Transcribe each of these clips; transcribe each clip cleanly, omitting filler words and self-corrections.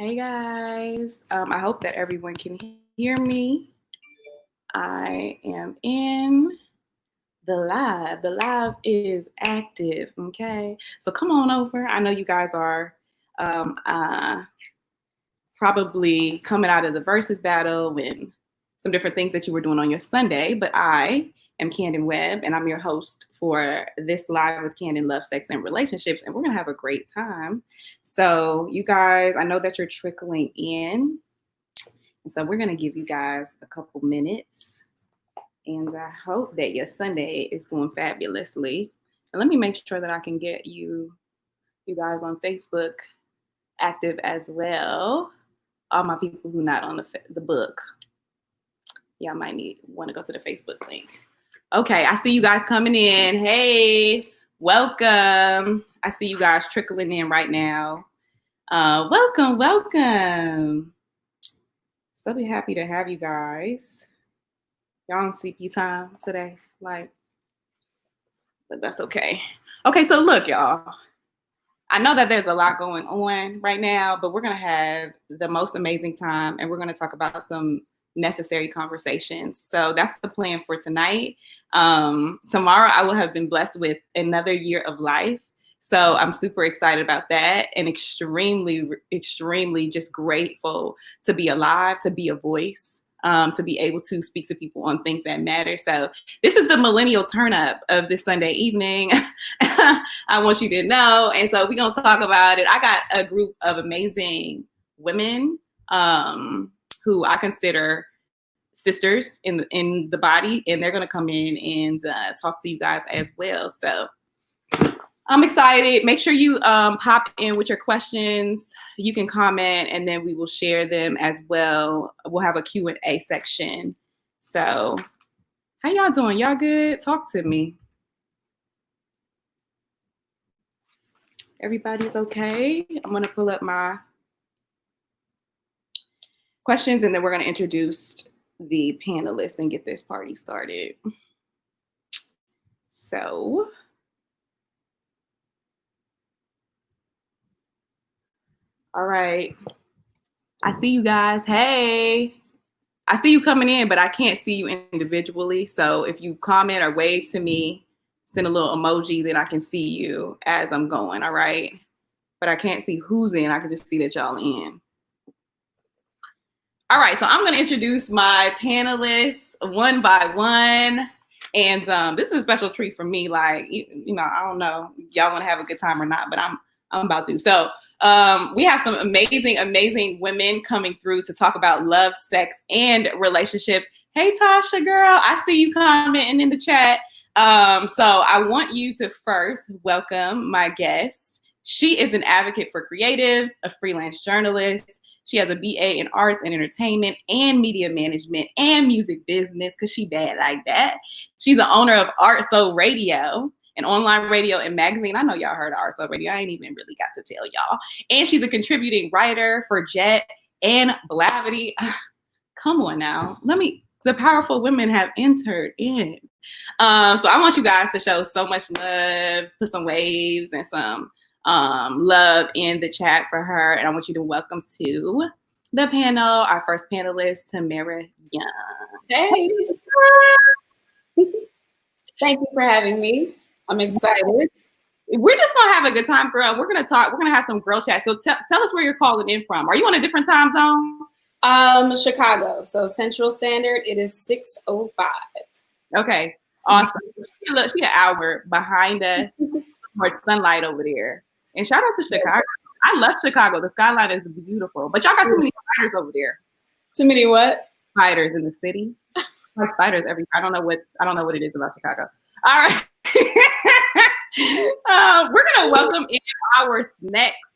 Hey guys, I hope that everyone can hear me. I am in the live. The live is active, okay? So come on over. I know you guys are um, uh, probably coming out of the versus battle and some different things that you were doing on your Sunday, but I am Canden Webb, and I'm your host for this live with Canden Love, Sex, and Relationships, and we're gonna have a great time. So you guys, I know that you're trickling in, and so we're gonna give you guys a couple minutes, and I hope that your Sunday is going fabulously. And let me make sure that I can get you guys on Facebook active as well. All my people who not on the book, y'all might want to go to the Facebook link. Okay, I see you guys coming in. Hey, welcome. I see you guys trickling in right now. Welcome. So be happy to have you guys. Y'all on CP time today, but that's okay. Okay, so look, y'all. I know that there's a lot going on right now, but we're going to have the most amazing time, and we're going to talk about some necessary conversations. So that's the plan for tonight. Tomorrow, I will have been blessed with another year of life. So I'm super excited about that and extremely, extremely just grateful to be alive, to be a voice. To be able to speak to people on things that matter. So this is the millennial turn up of this Sunday evening. I want you to know. And so we're going to talk about it. I got a group of amazing women who I consider sisters in the body, and they're going to come in and talk to you guys as well. So I'm excited. Make sure you pop in with your questions. You can comment, and then we will share them as well. We'll have a Q&A section. So how y'all doing? Y'all good? Talk to me. Everybody's okay? I'm going to pull up my questions, and then we're going to introduce the panelists and get this party started. So all right. I see you guys. Hey. I see you coming in, but I can't see you individually. So if you comment or wave to me, send a little emoji, then I can see you as I'm going, all right? But I can't see who's in. I can just see that y'all in. All right, so I'm going to introduce my panelists one by one. And this is a special treat for me. Like, you know, I don't know if y'all want to have a good time or not, but I'm about to. So we have some amazing, amazing women coming through to talk about love, sex, and relationships. Hey, Tasha, girl, I see you commenting in the chat. So I want you to first welcome my guest. She is an advocate for creatives, a freelance journalist. She has a BA in arts and entertainment and media management and music business because she bad like that. She's the owner of Art Soul Radio, an online radio and magazine. I know y'all heard of Art Soul Radio. I ain't even really got to tell y'all. And she's a contributing writer for Jet and Blavity. Come on now. The powerful women have entered in. So I want you guys to show so much love, put some waves and some love in the chat for her. And I want you to welcome to the panel our first panelist, Tamara Young. Hey. Thank you for having me. I'm excited. We're just gonna have a good time, girl. We're gonna talk. We're gonna have some girl chat. So tell us where you're calling in from. Are you on a different time zone? Chicago. So Central Standard. It is 6:05. Okay, awesome. She an hour behind us. More sunlight over there. And shout out to Chicago. I love Chicago. The skyline is beautiful. But y'all got too many spiders over there. Too many what? Spiders in the city. Like spiders everywhere. I don't know what it is about Chicago. All right. We're gonna welcome in our next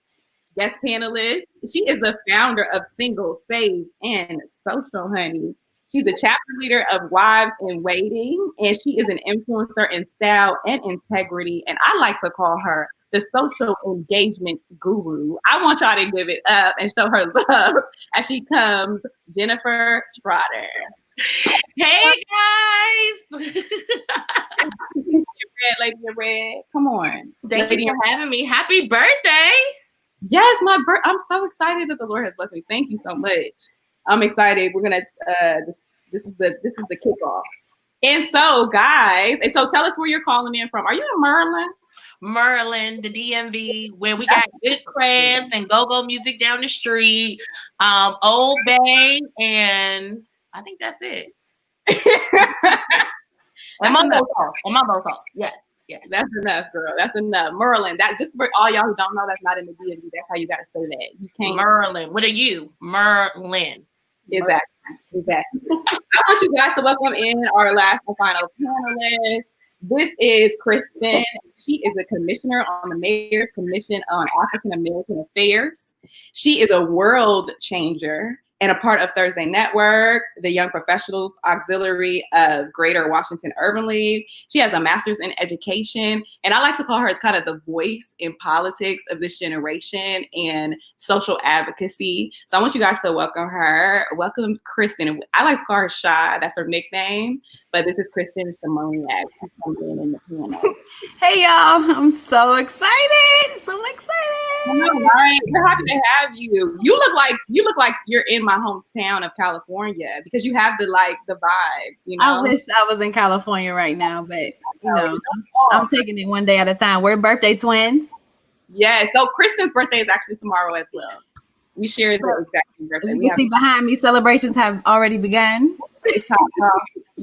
guest panelist. She is the founder of Single, Saved, and Social Honey. She's the chapter leader of Wives in Waiting, and she is an influencer in style and integrity. And I like to call her the social engagement guru. I want y'all to give it up and show her love as she comes, Jennifer Trotter. Hey guys! Lady in Red, come on. Thank you for having me. Happy birthday! Yes, I'm so excited that the Lord has blessed me. Thank you so much. I'm excited. We're gonna this is the kickoff. And so, guys, and so tell us where you're calling in from. Are you in Maryland? Maryland, the DMV, where we got good crafts and go-go music down the street, Old Bay, and I think that's it. And my both off. Yes. That's enough, girl. That's enough. Maryland. That's just for all y'all who don't know. That's not in the DMV. That's how you gotta say that. You can't. Maryland. What are you? Merlin. Exactly. I want you guys to welcome in our last and final panelist. This is Kristin. She is a commissioner on the Mayor's Commission on African American Affairs. She is a world changer and a part of Thursday Network, the Young Professionals Auxiliary of Greater Washington Urban League. She has a master's in education, and I like to call her kind of the voice in politics of this generation and social advocacy. So I want you guys to welcome her. Welcome, Kristin. I like to call her Shy. That's her nickname, but this is Kristin Shymoniak. She's coming in the panel. Hey, y'all. I'm so excited. So excited. Right. We're happy to have you. You look like you're in my hometown of California because you have the vibes, you know. I wish I was in California right now, but you know, I'm taking it one day at a time. We're birthday twins. Yeah, so Kristin's birthday is actually tomorrow as well. We share the exact same birthday. You can see behind me, celebrations have already begun. You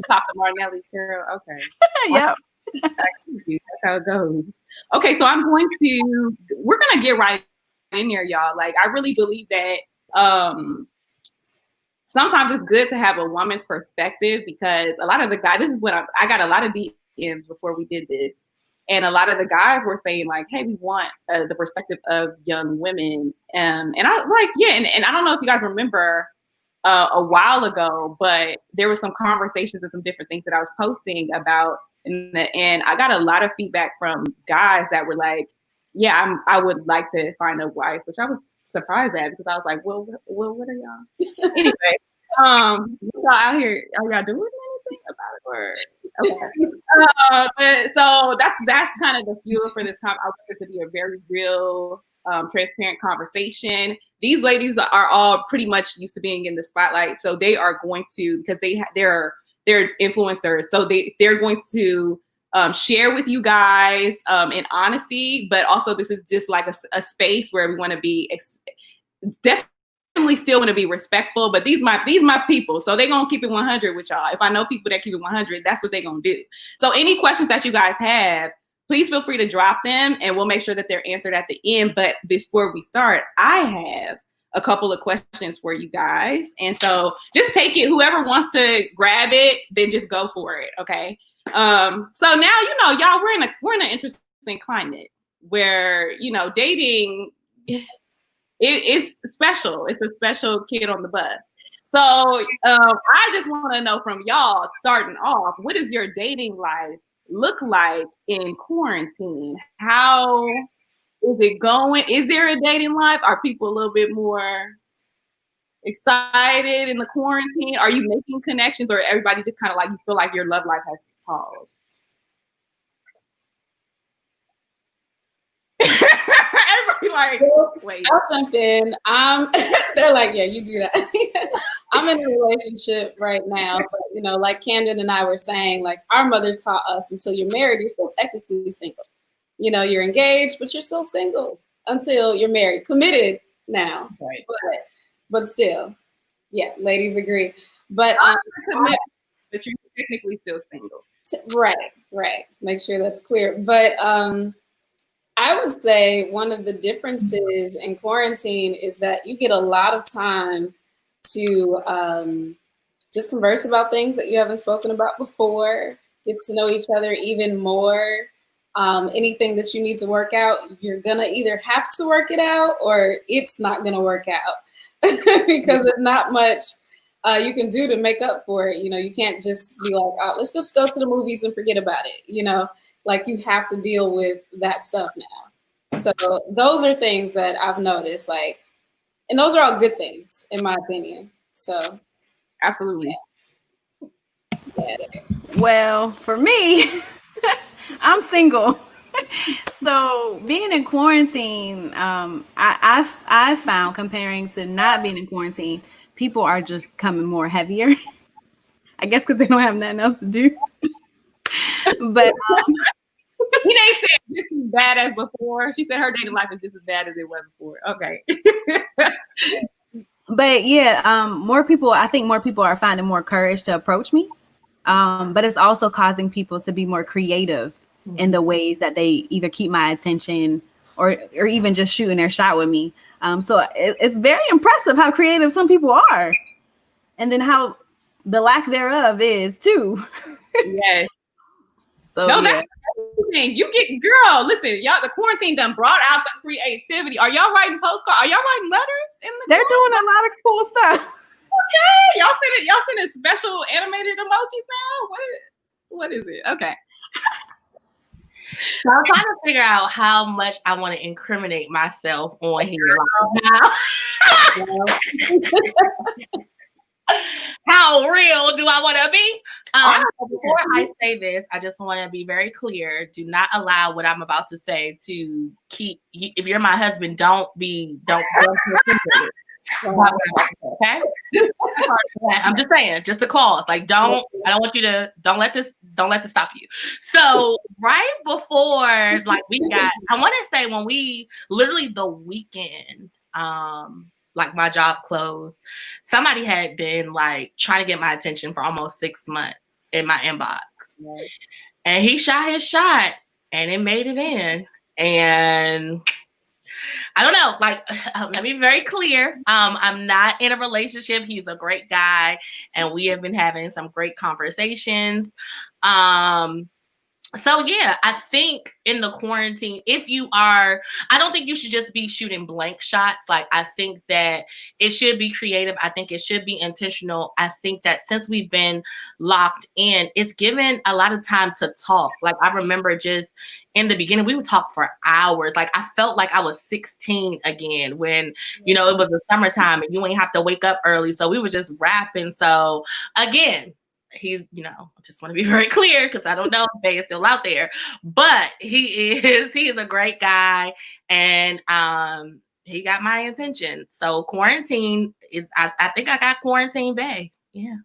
popped the Martinelli, girl. Okay. Yep. That's how it goes. Okay, so we're gonna get right in here, y'all. Like, I really believe that sometimes it's good to have a woman's perspective because a lot of the guys, this is what I got a lot of DMs before we did this. And a lot of the guys were saying like, hey, we want the perspective of young women. And I was like, yeah. And I don't know if you guys remember a while ago, but there were some conversations and some different things that I was posting about. And I got a lot of feedback from guys that were like, yeah, I would like to find a wife, which I was surprised at because I was like, well, what are y'all? Anyway, y'all out here, are y'all doing anything about it? Or okay. So that's kind of the fuel for this time. I want this to be a very real, transparent conversation. These ladies are all pretty much used to being in the spotlight, so they are going to, because they're influencers, so they're going to share with you guys in honesty, but also this is just like a space where we want to be definitely still want to be respectful, but these my people, so they're gonna keep it 100 with y'all. If I know people that keep it 100, that's what they're gonna do. So any questions that you guys have, please feel free to drop them and we'll make sure that they're answered at the end. But before we start, I have a couple of questions for you guys, and so just take it, whoever wants to grab it, then just go for it. Okay. So now, you know, y'all, we're in an interesting climate where, you know, dating, it's special. It's a special kid on the bus. So I just want to know from y'all, starting off, what does your dating life look like in quarantine? How is it going? Is there a dating life? Are people a little bit more excited in the quarantine? Are you making connections, or everybody just kind of like, you feel like your love life has paused? Everybody like, wait. I'll jump in. They're like, yeah, you do that. I'm in a relationship right now, but you know, like Canden and I were saying, like our mothers taught us, until you're married, you're still technically single. You know, you're engaged, but you're still single until you're married, committed now. Right. But still, yeah, ladies agree. But but you're technically still single. Right. Make sure that's clear. But I would say one of the differences in quarantine is that you get a lot of time to just converse about things that you haven't spoken about before, get to know each other even more. Anything that you need to work out, you're gonna either have to work it out or it's not gonna work out because there's not much you can do to make up for it. You know, you can't just be like, oh, let's just go to the movies and forget about it. You know, like you have to deal with that stuff now. So those are things that I've noticed, like, and those are all good things in my opinion. So absolutely. Yeah. Well, for me, I'm single. So So being in quarantine, I found comparing to not being in quarantine, people are just coming more heavier. I guess because they don't have nothing else to do. But He ain't said just as bad as before. She said her dating life is just as bad as it was before. Okay. but yeah, more people. I think more people are finding more courage to approach me. But it's also causing people to be more creative in the ways that they either keep my attention or even just shooting their shot with me. So it's very impressive how creative some people are, and then how the lack thereof is too. Yes. So No, yeah. that's amazing. You get, girl, listen, y'all, the quarantine done brought out the creativity. Are y'all writing postcards? Are y'all writing letters in the They're doing a lot of cool stuff. Okay. Y'all sending special animated emojis now? What is it? Okay. So I'm trying to figure out how much I want to incriminate myself on here now. How real do I want to be? Before I say this, I just want to be very clear. Do not allow what I'm about to say to keep. If you're my husband, don't. Okay. I'm just saying, just a clause. Like, I don't want you to. Don't let this stop you. So right before, like, I want to say when we literally the weekend. Like my job closed, somebody had been like trying to get my attention for almost 6 months in my inbox. Right. And he shot his shot and it made it in. And I don't know, like, let me be very clear. I'm not in a relationship. He's a great guy and we have been having some great conversations. So yeah, I think in the quarantine, I don't think you should just be shooting blank shots. Like, I think that it should be creative. I think it should be intentional. I think that since we've been locked in, it's given a lot of time to talk. Like, I remember just in the beginning, we would talk for hours. Like, I felt like I was 16 again when, it was the summertime and you ain't have to wake up early. So we were just rapping. So again, he's, I just want to be very clear because I don't know if Bay is still out there, but he is a great guy and he got my attention. So quarantine is, I think I got quarantine Bay. Yeah.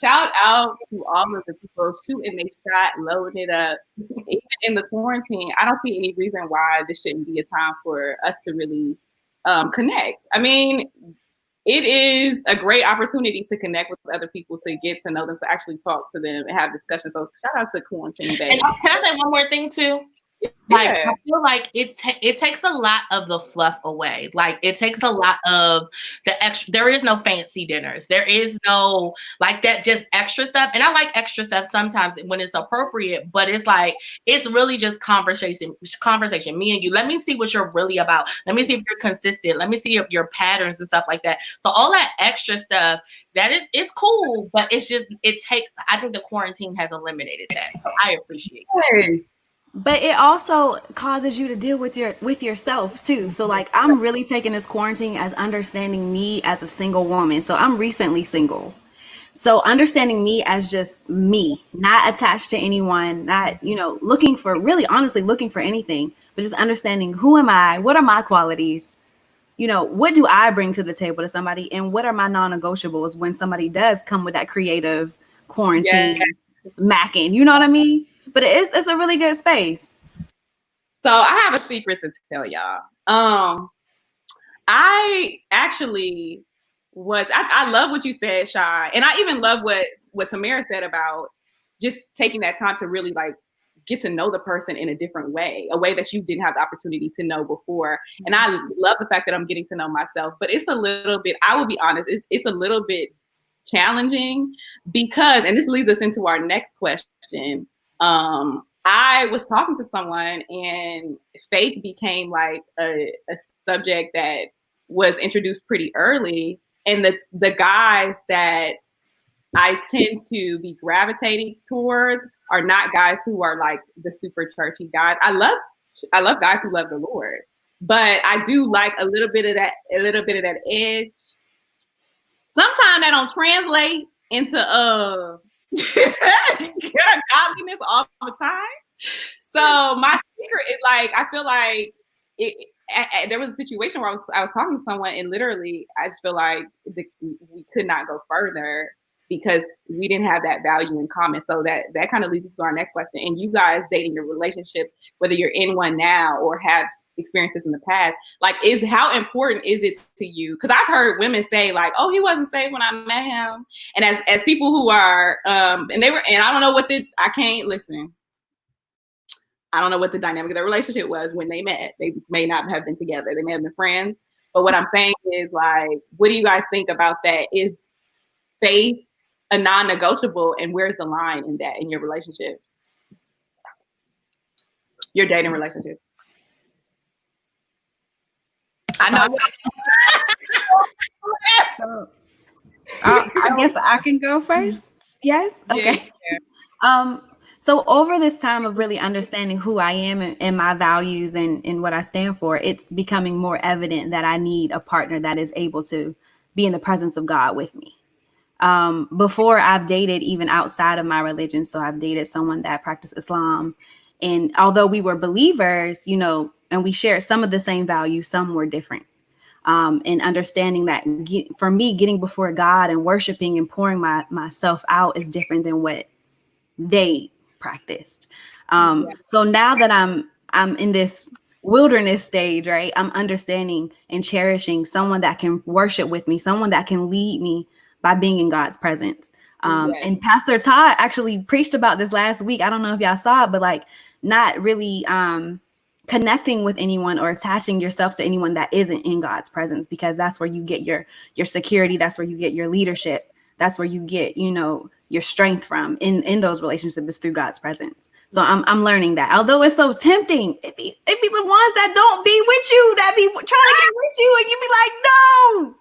Shout out to all of the people shooting their shot, loading it up. Even in the quarantine, I don't see any reason why this shouldn't be a time for us to really connect. I mean, it is a great opportunity to connect with other people, to get to know them, to actually talk to them and have discussions. So shout out to Quarantine Day. And can I say one more thing too? Like, I feel like it takes a lot of the fluff away. Like, it takes a lot of the extra. There is no fancy dinners. There is no like that, just extra stuff. And I like extra stuff sometimes when it's appropriate, but it's like, it's really just conversation, me and you. Let me see what you're really about. Let me see if you're consistent. Let me see if your patterns and stuff like that. So all that extra stuff, it's cool, but I think the quarantine has eliminated that. So I appreciate it. But it also causes you to deal with yourself too. So like, I'm really taking this quarantine as understanding me as a single woman. So I'm recently single. So understanding me as just me, not attached to anyone, not, looking for anything, but just understanding who am I? What are my qualities? What do I bring to the table to somebody? And what are my non-negotiables when somebody does come with that creative quarantine macking? You know what I mean? But it's a really good space. So I have a secret to tell y'all. I actually I love what you said, Shy. And I even love what Tamara said about just taking that time to really like get to know the person in a different way, a way that you didn't have the opportunity to know before. And I love the fact that I'm getting to know myself, but it's a little bit, I will be honest, it's a little bit challenging because, and this leads us into our next question. I was talking to someone and faith became like a subject that was introduced pretty early. And the guys that I tend to be gravitating towards are not guys who are like the super churchy guys. I love guys who love the Lord, but I do like a little bit of that edge. Sometimes that don't translate into godliness all the time. So my secret is like, I feel like there was a situation where I was talking to someone, and literally I just feel like we could not go further because we didn't have that value in common. So that kind of leads us to our next question. And you guys dating your relationships, whether you're in one now or have experiences in the past, like how important is it to you? Because I've heard women say like, oh, he wasn't safe when I met him. And as people who are and I don't know I can't listen. I don't know what the dynamic of their relationship was when they met. They may not have been together. They may have been friends. But what I'm saying is, like, what do you guys think about that? Is faith a non-negotiable, and where's the line in that in your relationships? Your dating relationships. I know. So, I guess I can go first. Yes. Okay. Yeah. So over this time of really understanding who I am and my values and what I stand for, it's becoming more evident that I need a partner that is able to be in the presence of God with me. Before, I've dated even outside of my religion. So I've dated someone that practiced Islam. And although we were believers, and we shared some of the same values, some were different. And understanding that for me, getting before God and worshiping and pouring myself out is different than what they practiced. So now that I'm in this wilderness stage, right, I'm understanding and cherishing someone that can worship with me, someone that can lead me by being in God's presence. And Pastor Todd actually preached about this last week. I don't know if y'all saw it, but like not really connecting with anyone or attaching yourself to anyone that isn't in God's presence, because that's where you get your security. That's where you get your leadership. That's where you get, your strength from in those relationships through God's presence. So I'm learning that. Although it's so tempting, it be the ones that don't be with you, that be trying to get with you, and you be like, no.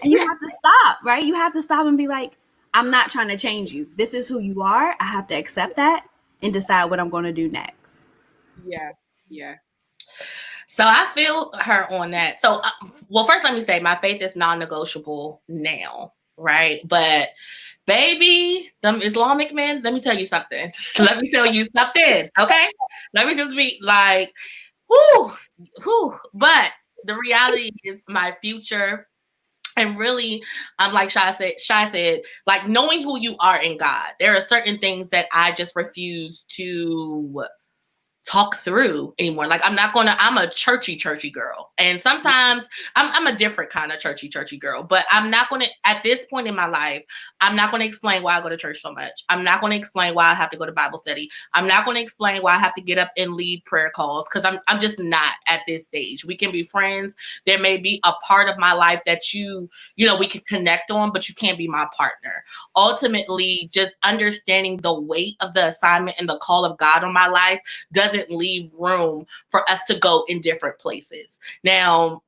And you have to stop, right? You have to stop and be like, I'm not trying to change you. This is who you are. I have to accept that and decide what I'm going to do next. Yeah. So I feel her on that. So, well, first let me say my faith is non-negotiable now, right? But baby, them Islamic men, let me tell you something. Okay? Let me just be like, whoo. But the reality is my future. And really, like Shy said, like knowing who you are in God, there are certain things that I just refuse to talk through anymore. Like I'm a churchy girl. And sometimes I'm a different kind of churchy girl, but I'm not going to, at this point in my life, I'm not going to explain why I go to church so much. I'm not going to explain why I have to go to Bible study. I'm not going to explain why I have to get up and lead prayer calls, because I'm just not at this stage. We can be friends. There may be a part of my life that we can connect on, but you can't be my partner. Ultimately, just understanding the weight of the assignment and the call of God on my life doesn't leave room for us to go in different places. Now,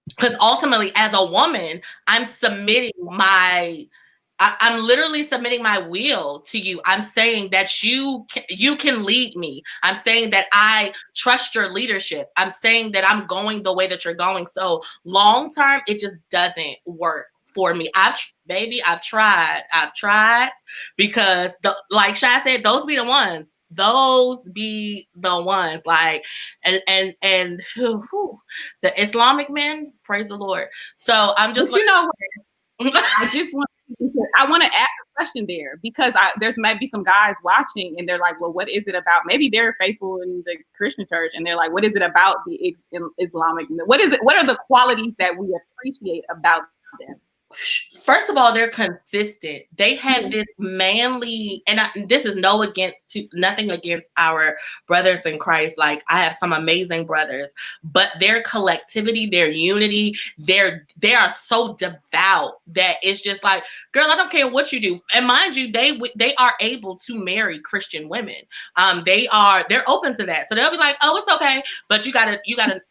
because ultimately, as a woman, I'm literally submitting my will to you. I'm saying that you can lead me. I'm saying that I trust your leadership. I'm saying that I'm going the way that you're going. So long term, it just doesn't work for me. I've tried because like Shy said, those be the ones. Like, and the Islamic men, praise the Lord. So I'm just, I want to ask a question there, because there's might be some guys watching and they're like, well, what is it about? Maybe they're faithful in the Christian church and they're like, what is it about the Islamic? What is it? What are the qualities that we appreciate about them? First of all, they're consistent. They have this manly, and this is nothing against our brothers in Christ. Like I have some amazing brothers, but their collectivity, their unity, they are so devout that it's just like, girl, I don't care what you do. And mind you, they are able to marry Christian women. They're open to that, so they'll be like, oh, it's okay, but you gotta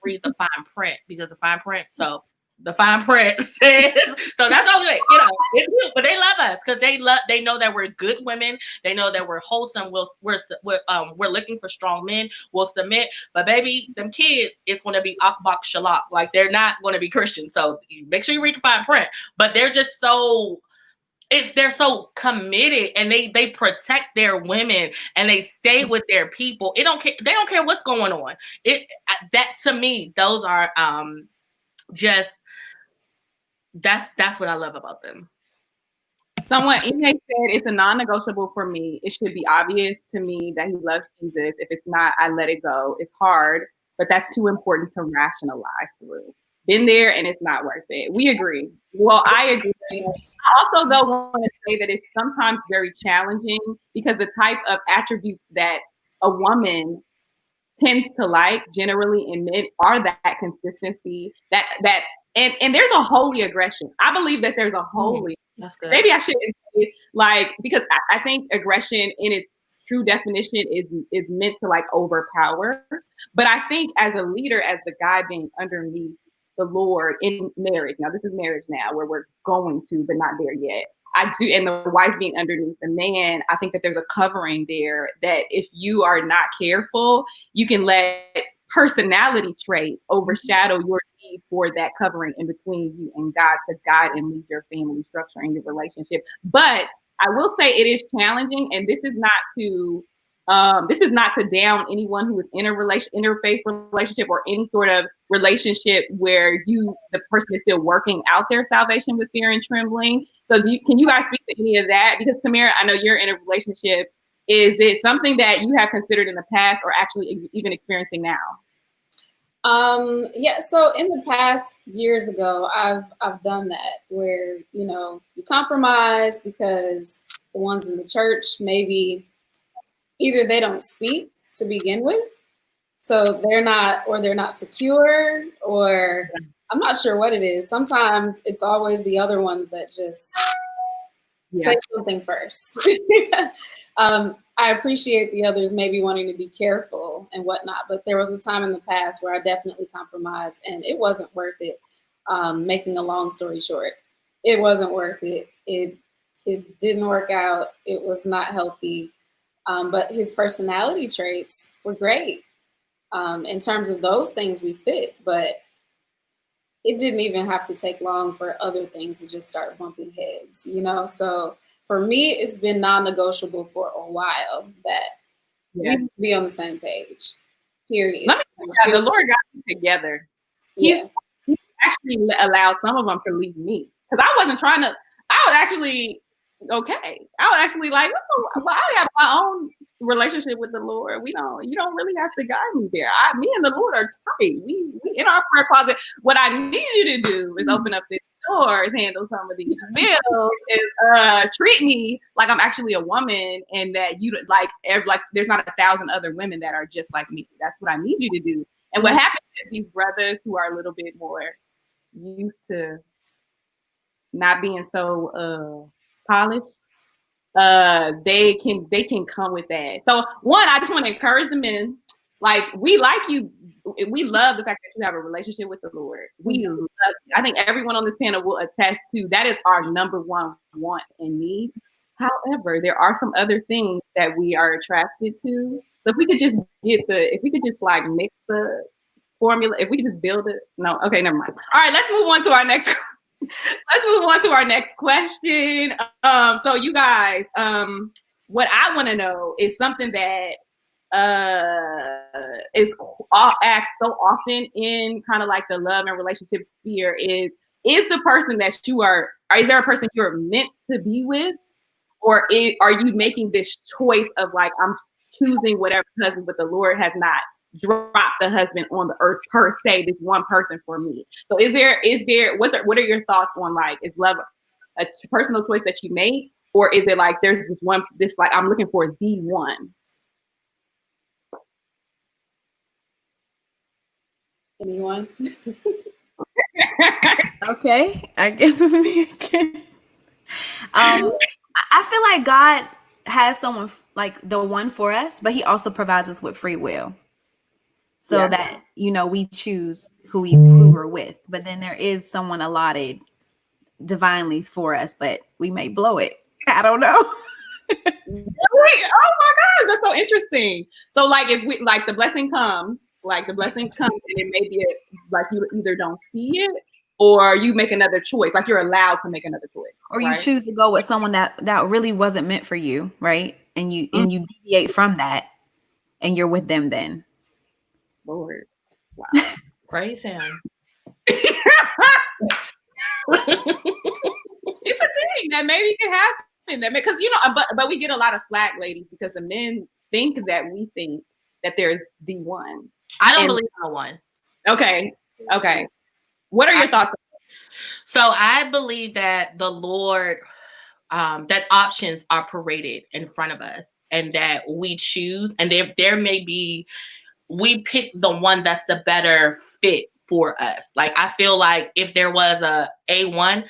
read the fine print, because the fine print. So the fine print says, so that's all good, it's cute, but they love us because they know that we're good women. They know that we're wholesome. We're looking for strong men. We'll submit, but baby, them kids, it's going to be akbak shalak. Like they're not going to be Christian. So make sure you read the fine print, but they're just so they're so committed, and they protect their women, and they stay with their people. They don't care what's going on. That to me, those are just that's what I love about them. Someone Ime said it's a non-negotiable for me. It should be obvious to me that he loves Jesus. If it's not, I let it go. It's hard, but that's too important to rationalize through. Been there, and it's not worth it. We agree. Well, I agree. I also, though, want to say that it's sometimes very challenging because the type of attributes that a woman tends to like generally in men are that consistency, and there's a holy aggression. I believe that there's a holy. That's good. Maybe I shouldn't say like, because I think aggression in its true definition is meant to like overpower. But I think as a leader, as the guy being underneath the Lord in marriage, now this is marriage now where we're going to, but not there yet. I do, and the wife being underneath the man, I think that there's a covering there that if you are not careful, you can let personality traits overshadow your need for that covering in between you and God to guide and lead your family structure and your relationship. But I will say it is challenging, and this is not to down anyone who is in a interfaith relationship or any sort of relationship where the person is still working out their salvation with fear and trembling. So can you guys speak to any of that? Because Tamara, I know you're in a relationship. Is it something that you have considered in the past or actually even experiencing now? Yeah, so in the past years ago, I've done that where, you compromise because the ones in the church, maybe either they don't speak to begin with, so they're not secure, or I'm not sure what it is. Sometimes it's always the other ones that just say something first. I appreciate the others maybe wanting to be careful and whatnot, but there was a time in the past where I definitely compromised, and it wasn't worth it. Making a long story short, it wasn't worth it. It didn't work out. It was not healthy. But his personality traits were great. In terms of those things, we fit, but it didn't even have to take long for other things to just start bumping heads, So for me, it's been non-negotiable for a while that we need to be on the same page, period. Let me tell you, the Lord got me together. He actually allowed some of them to leave me because I wasn't trying to. I was actually okay. I was actually like, well, I have my own relationship with the Lord. You don't really have to guide me there. Me and the Lord are tight. We in our prayer closet. What I need you to do is open up this doors, handle some of these bills, is treat me like I'm actually a woman, and that you like there's not 1,000 other women that are just like me. That's what I need you to do. And what happens is these brothers who are a little bit more used to not being so polished, they can come with that. So one, I just want to encourage the men. Like, we like you. We love the fact that you have a relationship with the Lord. We love you. I think everyone on this panel will attest to that is our number one want and need. However, there are some other things that we are attracted to. So if we could just like mix the formula, if we could just build it. No, okay, never mind. All right, let's move on to our next. Let's move on to our next question. So you guys, what I want to know is something that is asked so often in kind of like the love and relationship sphere is the person that is there a person you're meant to be with, or are you making this choice of like, I'm choosing whatever husband, but the Lord has not dropped the husband on the earth per se, this one person for me. So is there what are your thoughts on, like, is love a personal choice that you make, or is it like there's this like I'm looking for the one? Anyone? Okay, I guess it's me again. I feel like God has someone like the one for us, but he also provides us with free will. So that, we choose who we're with. But then there is someone allotted divinely for us, but we may blow it. I don't know. Really? Oh my gosh, that's so interesting. So like if we like the blessing comes and it may be like you either don't see it or you make another choice. Like you're allowed to make another choice. or you Right. choose to go with someone that really wasn't meant for you, right? And you deviate from that, and you're with them then. Lord. Wow. Praise him. It's a thing that maybe can happen. That because but we get a lot of flack, ladies, because the men think that we think that there's the one. I don't believe in the one. Okay. What are your thoughts? So I believe that the Lord, that options are paraded in front of us, and that we choose, and there may be, we pick the one that's the better fit for us. Like, I feel like if there was a A1,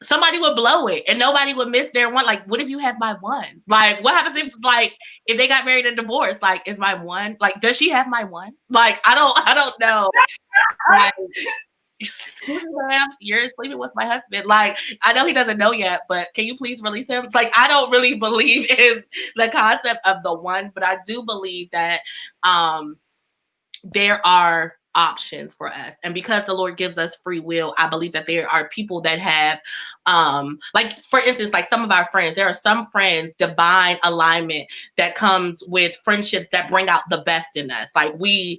somebody would blow it and nobody would miss their one. Like, what if you have my one? Like, what happens if they got married and divorced? Like, is my one, like, does she have my one? Like, I don't know. Like, you're sleeping with my husband. Like, I know he doesn't know yet, but can you please release him? It's like, I don't really believe in the concept of the one, but I do believe that there are options for us. And because the Lord gives us free will, I believe that there are people that have, like, for instance, like some of our friends, there are some friends, divine alignment that comes with friendships that bring out the best in us. Like, we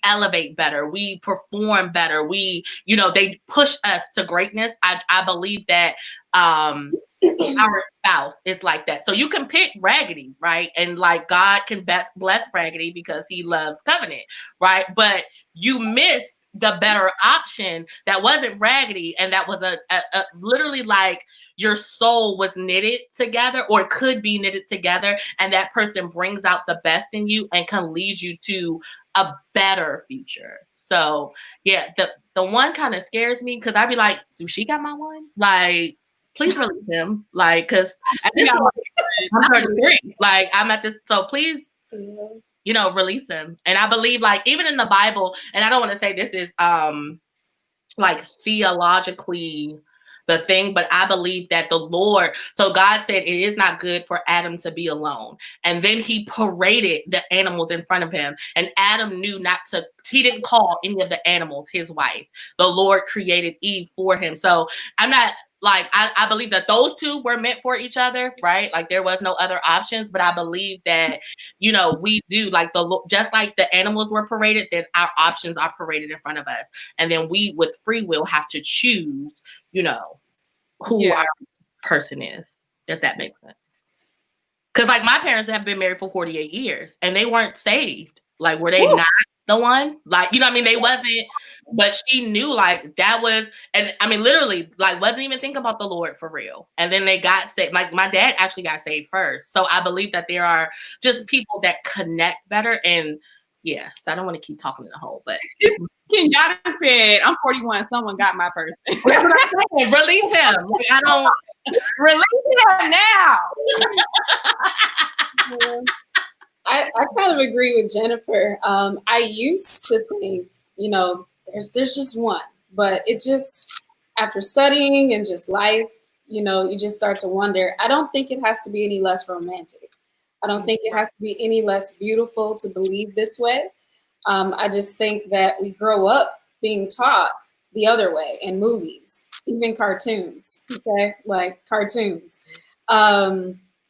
elevate better, we perform better, they push us to greatness. I believe that, our spouse is like that. So you can pick Raggedy, right? And like, God can bless Raggedy because he loves Covenant, right? But you missed the better option that wasn't Raggedy, and that was a literally like your soul was knitted together, or could be knitted together, and that person brings out the best in you and can lead you to a better future. So yeah, the one kind of scares me, because I'd be like, do she got my one? Like, please release him. Like, because at this point, I'm 33. Like, I'm at this, so please, release him. And I believe, like, even in the Bible, and I don't want to say this is like theologically the thing, but I believe that the Lord, so God said it is not good for Adam to be alone. And then he paraded the animals in front of him. And Adam knew he didn't call any of the animals his wife. The Lord created Eve for him. So I'm not, like, I believe that those two were meant for each other, right? Like, there was no other options, but I believe that, we do, like, just like the animals were paraded, then our options are paraded in front of us. And then we, with free will, have to choose, who our person is, if that makes sense. Because, like, my parents have been married for 48 years and they weren't saved. Like, were they not the one? Like, you know what I mean? They wasn't, but she knew, like, that was, and I mean, literally, like, wasn't even thinking about the Lord for real. And then they got saved. Like, my dad actually got saved first. So I believe that there are just people that connect better. And yeah, so I don't want to keep talking in the hole, but. Kenyatta said, I'm 41, someone got my person. That's what I'm saying. Release him. Like, I don't. Release him now. I kind of agree with Jennifer. I used to think, there's just one, but it just, after studying and just life, you just start to wonder. I don't think it has to be any less romantic. I don't think it has to be any less beautiful to believe this way. I just think that we grow up being taught the other way in movies, even cartoons, okay? Like cartoons.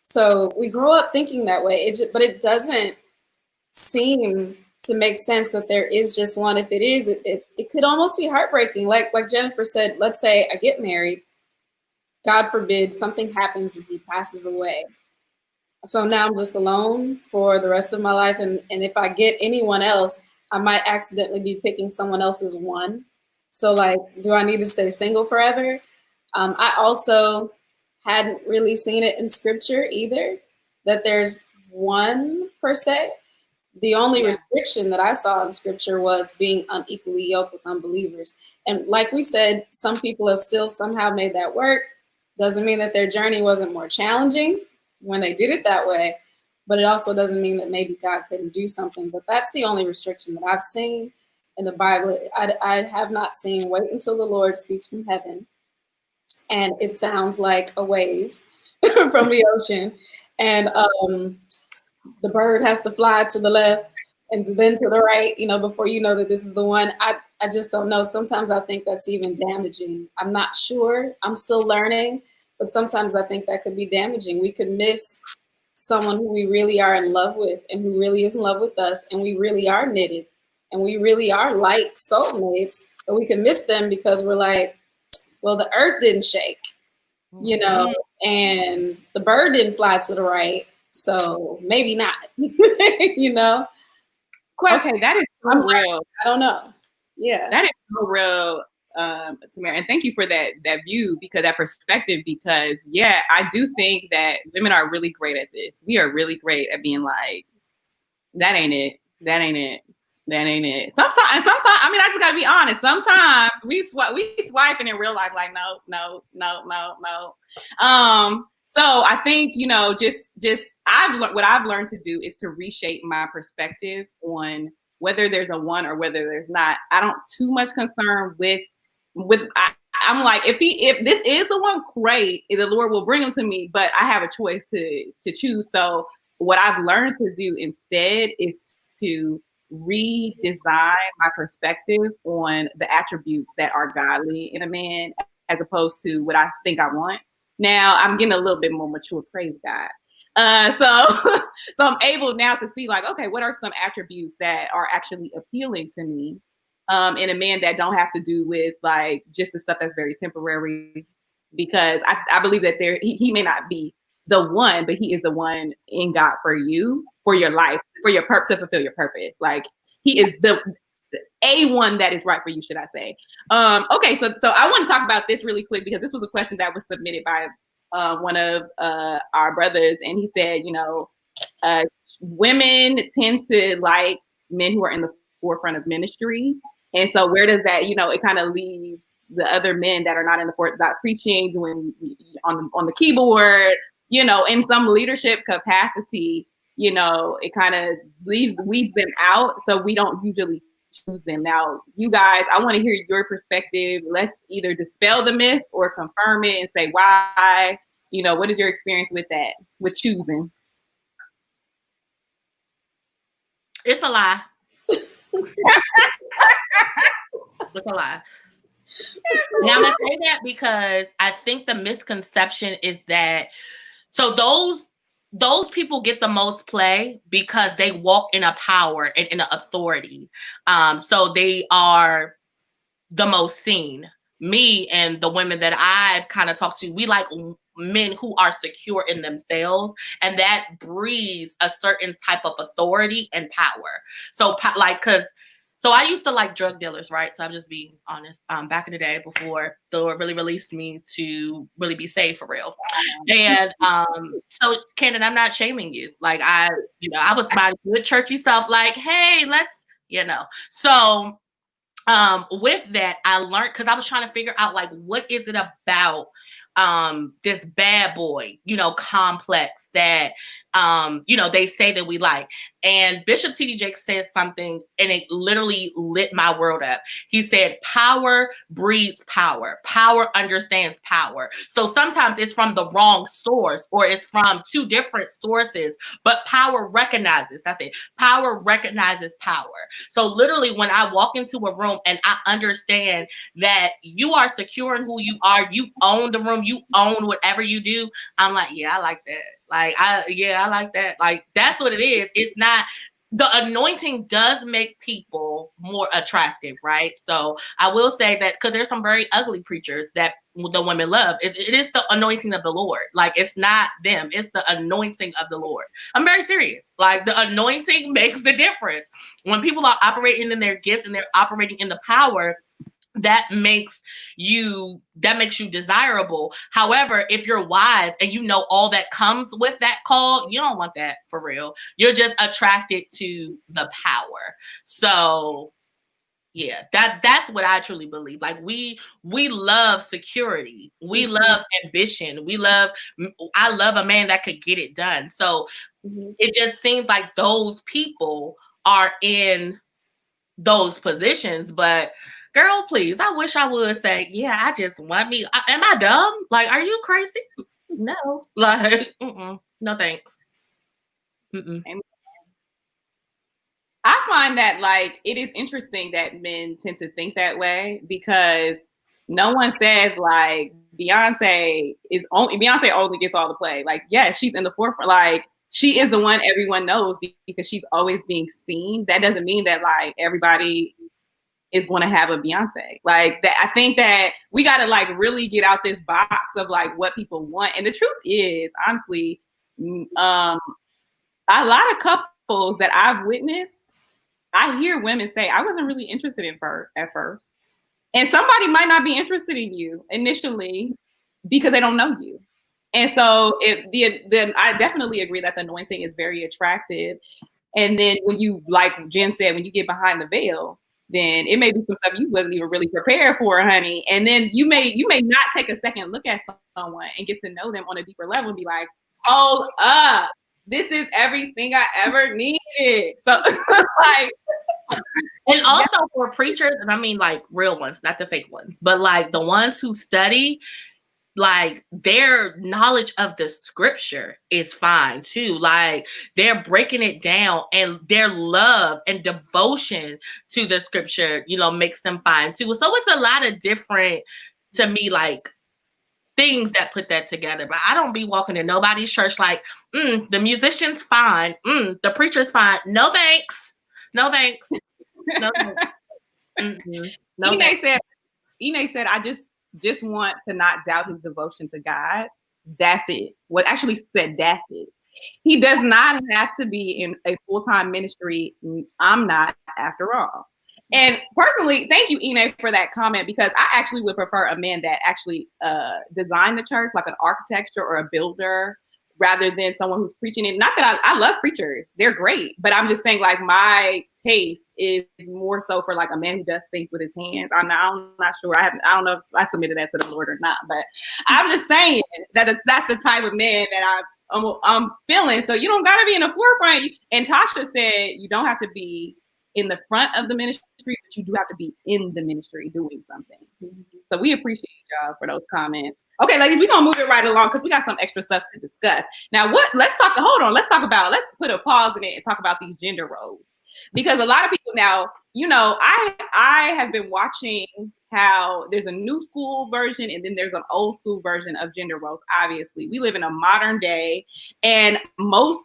So we grow up thinking that way, but it doesn't seem to make sense that there is just one. If it is, it could almost be heartbreaking. Like Jennifer said, let's say I get married, God forbid something happens and he passes away. So now I'm just alone for the rest of my life. And if I get anyone else, I might accidentally be picking someone else's one. So, like, do I need to stay single forever? I also hadn't really seen it in scripture either, that there's one per se. The only restriction that I saw in scripture was being unequally yoked with unbelievers. And like we said, some people have still somehow made that work. Doesn't mean that their journey wasn't more challenging when they did it that way, but it also doesn't mean that maybe God couldn't do something. But that's the only restriction that I've seen in the Bible. I have not seen wait until the Lord speaks from heaven and it sounds like a wave from the ocean, and the bird has to fly to the left and then to the right, before you know that this is the one. I just don't know. Sometimes I think that's even damaging. I'm not sure. I'm still learning. But sometimes I think that could be damaging. We could miss someone who we really are in love with and who really is in love with us, and we really are knitted and we really are like soulmates, but we can miss them because we're like, well, the earth didn't shake, you know, and the bird didn't fly to the right, so maybe not. You know. Question. Okay, that is so real. I don't know. Yeah, that is so real, Tamara, and thank you for that view, because that perspective. Because yeah, I do think that women are really great at this. We are really great at being like, that ain't it. That ain't it. That ain't it. Sometimes, I mean, I just gotta be honest. Sometimes we swiping in real life like, no. So I think, you know, just what I've learned to do is to reshape my perspective on whether there's a one or whether there's not. I don't too much concern with I'm like, if this is the one, great, the Lord will bring him to me, but I have a choice to choose. So what I've learned to do instead is to redesign my perspective on the attributes that are godly in a man, as opposed to what I think I want. Now I'm getting a little bit more mature, praise God. So I'm able now to see, like, okay, what are some attributes that are actually appealing to me in a man that don't have to do with like just the stuff that's very temporary, because I believe that he may not be the one, but he is the one in God for you, for your life, for your purpose, to fulfill your purpose. Like, he is the one that is right for you, should I say. Okay, so I want to talk about this really quick, because this was a question that was submitted by one of our brothers, and he said, you know, women tend to like men who are in the forefront of ministry. And so where does that, you know, it kind of leaves the other men that are not in the forefront, not preaching, doing on the keyboard, you know, in some leadership capacity, you know, it kind of weeds them out. So we don't usually choose them. Now, you guys, I want to hear your perspective. Let's either dispel the myth or confirm it and say why. You know, what is your experience with that, with choosing? It's a lie. It's a lie. Now I'm gonna say that because I think the misconception is that those people get the most play because they walk in a power and in an authority. So they are the most seen. Me and the women that I've kind of talked to, we like men who are secure in themselves, and that breeds a certain type of authority and power. So so I used to like drug dealers, right? So I'm just being honest. Back in the day, before the Lord really released me to really be saved for real. And so Canden, I'm not shaming you. Like I was my good churchy self, like, hey, let's, So with that, I learned, because I was trying to figure out, like, what is it about this bad boy, complex that they say that we like. And Bishop T.D. Jakes said something, and it literally lit my world up. He said, power breeds power. Power understands power. So sometimes it's from the wrong source, or it's from two different sources, but power recognizes, that's it. Power recognizes power. So literally when I walk into a room and I understand that you are secure in who you are, you own the room, you own whatever you do, I'm like, yeah, I like that. I like that. Like, that's what it is. It's not, the anointing does make people more attractive, right? So I will say that, because there's some very ugly preachers that the women love. It is the anointing of the Lord. Like, it's not them. It's the anointing of the Lord. I'm very serious. Like, the anointing makes the difference. When people are operating in their gifts and they're operating in the power, that makes you desirable. However, if you're wise and you know all that comes with that call, you don't want that for real. You're just attracted to the power. So yeah, that's what I truly believe. Like, we love security. We love ambition. I love a man that could get it done. So it just seems like those people are in those positions, but girl, please, I wish I would say, yeah, I just want me. Am I dumb? Like, are you crazy? No. Like, no thanks. I find that, like, it is interesting that men tend to think that way, because no one says, like, Beyonce only gets all the play. Like, yes, she's in the forefront. Like, she is the one everyone knows because she's always being seen. That doesn't mean that like everybody is going to have a Beyonce. Like that. I think that we got to like really get out this box of like what people want. And the truth is, honestly, a lot of couples that I've witnessed, I hear women say, I wasn't really interested in her at first. And somebody might not be interested in you initially because they don't know you. And so then I definitely agree that the anointing is very attractive. And then when you, like Jen said, when you get behind the veil, then it may be some stuff you wasn't even really prepared for, honey. And then you may not take a second look at someone and get to know them on a deeper level and be like, hold up, this is everything I ever needed. So like, and also for preachers, and I mean like real ones, not the fake ones, but like the ones who study, like their knowledge of the scripture is fine too. Like they're breaking it down, and their love and devotion to the scripture, you know, makes them fine too. So it's a lot of different, to me, like things that put that together. But I don't be walking in nobody's church like, the musician's fine, the preacher's fine. No thanks. No thanks. No thanks. No Ine said, I just want to not doubt his devotion to God. That's it. What actually said, that's it. He does not have to be in a full-time ministry. I'm not, after all. And personally, thank you, Ine, for that comment, because I actually would prefer a man that actually designed the church, like an architecture or a builder, rather than someone who's preaching it. Not that I love preachers. They're great. But I'm just saying, like, my taste is more so for like a man who does things with his hands. I'm not sure. I don't know if I submitted that to the Lord or not. But I'm just saying that that's the type of man that I'm feeling. So you don't got to be in the forefront. And Tasha said you don't have to be in the front of the ministry, but you do have to be in the ministry doing something. So we appreciate y'all for those comments. Okay, ladies, we're gonna move it right along because we got some extra stuff to discuss. Now, let's put a pause in it and talk about these gender roles. Because a lot of people now, you know, I have been watching how there's a new school version and then there's an old school version of gender roles. Obviously, we live in a modern day, and most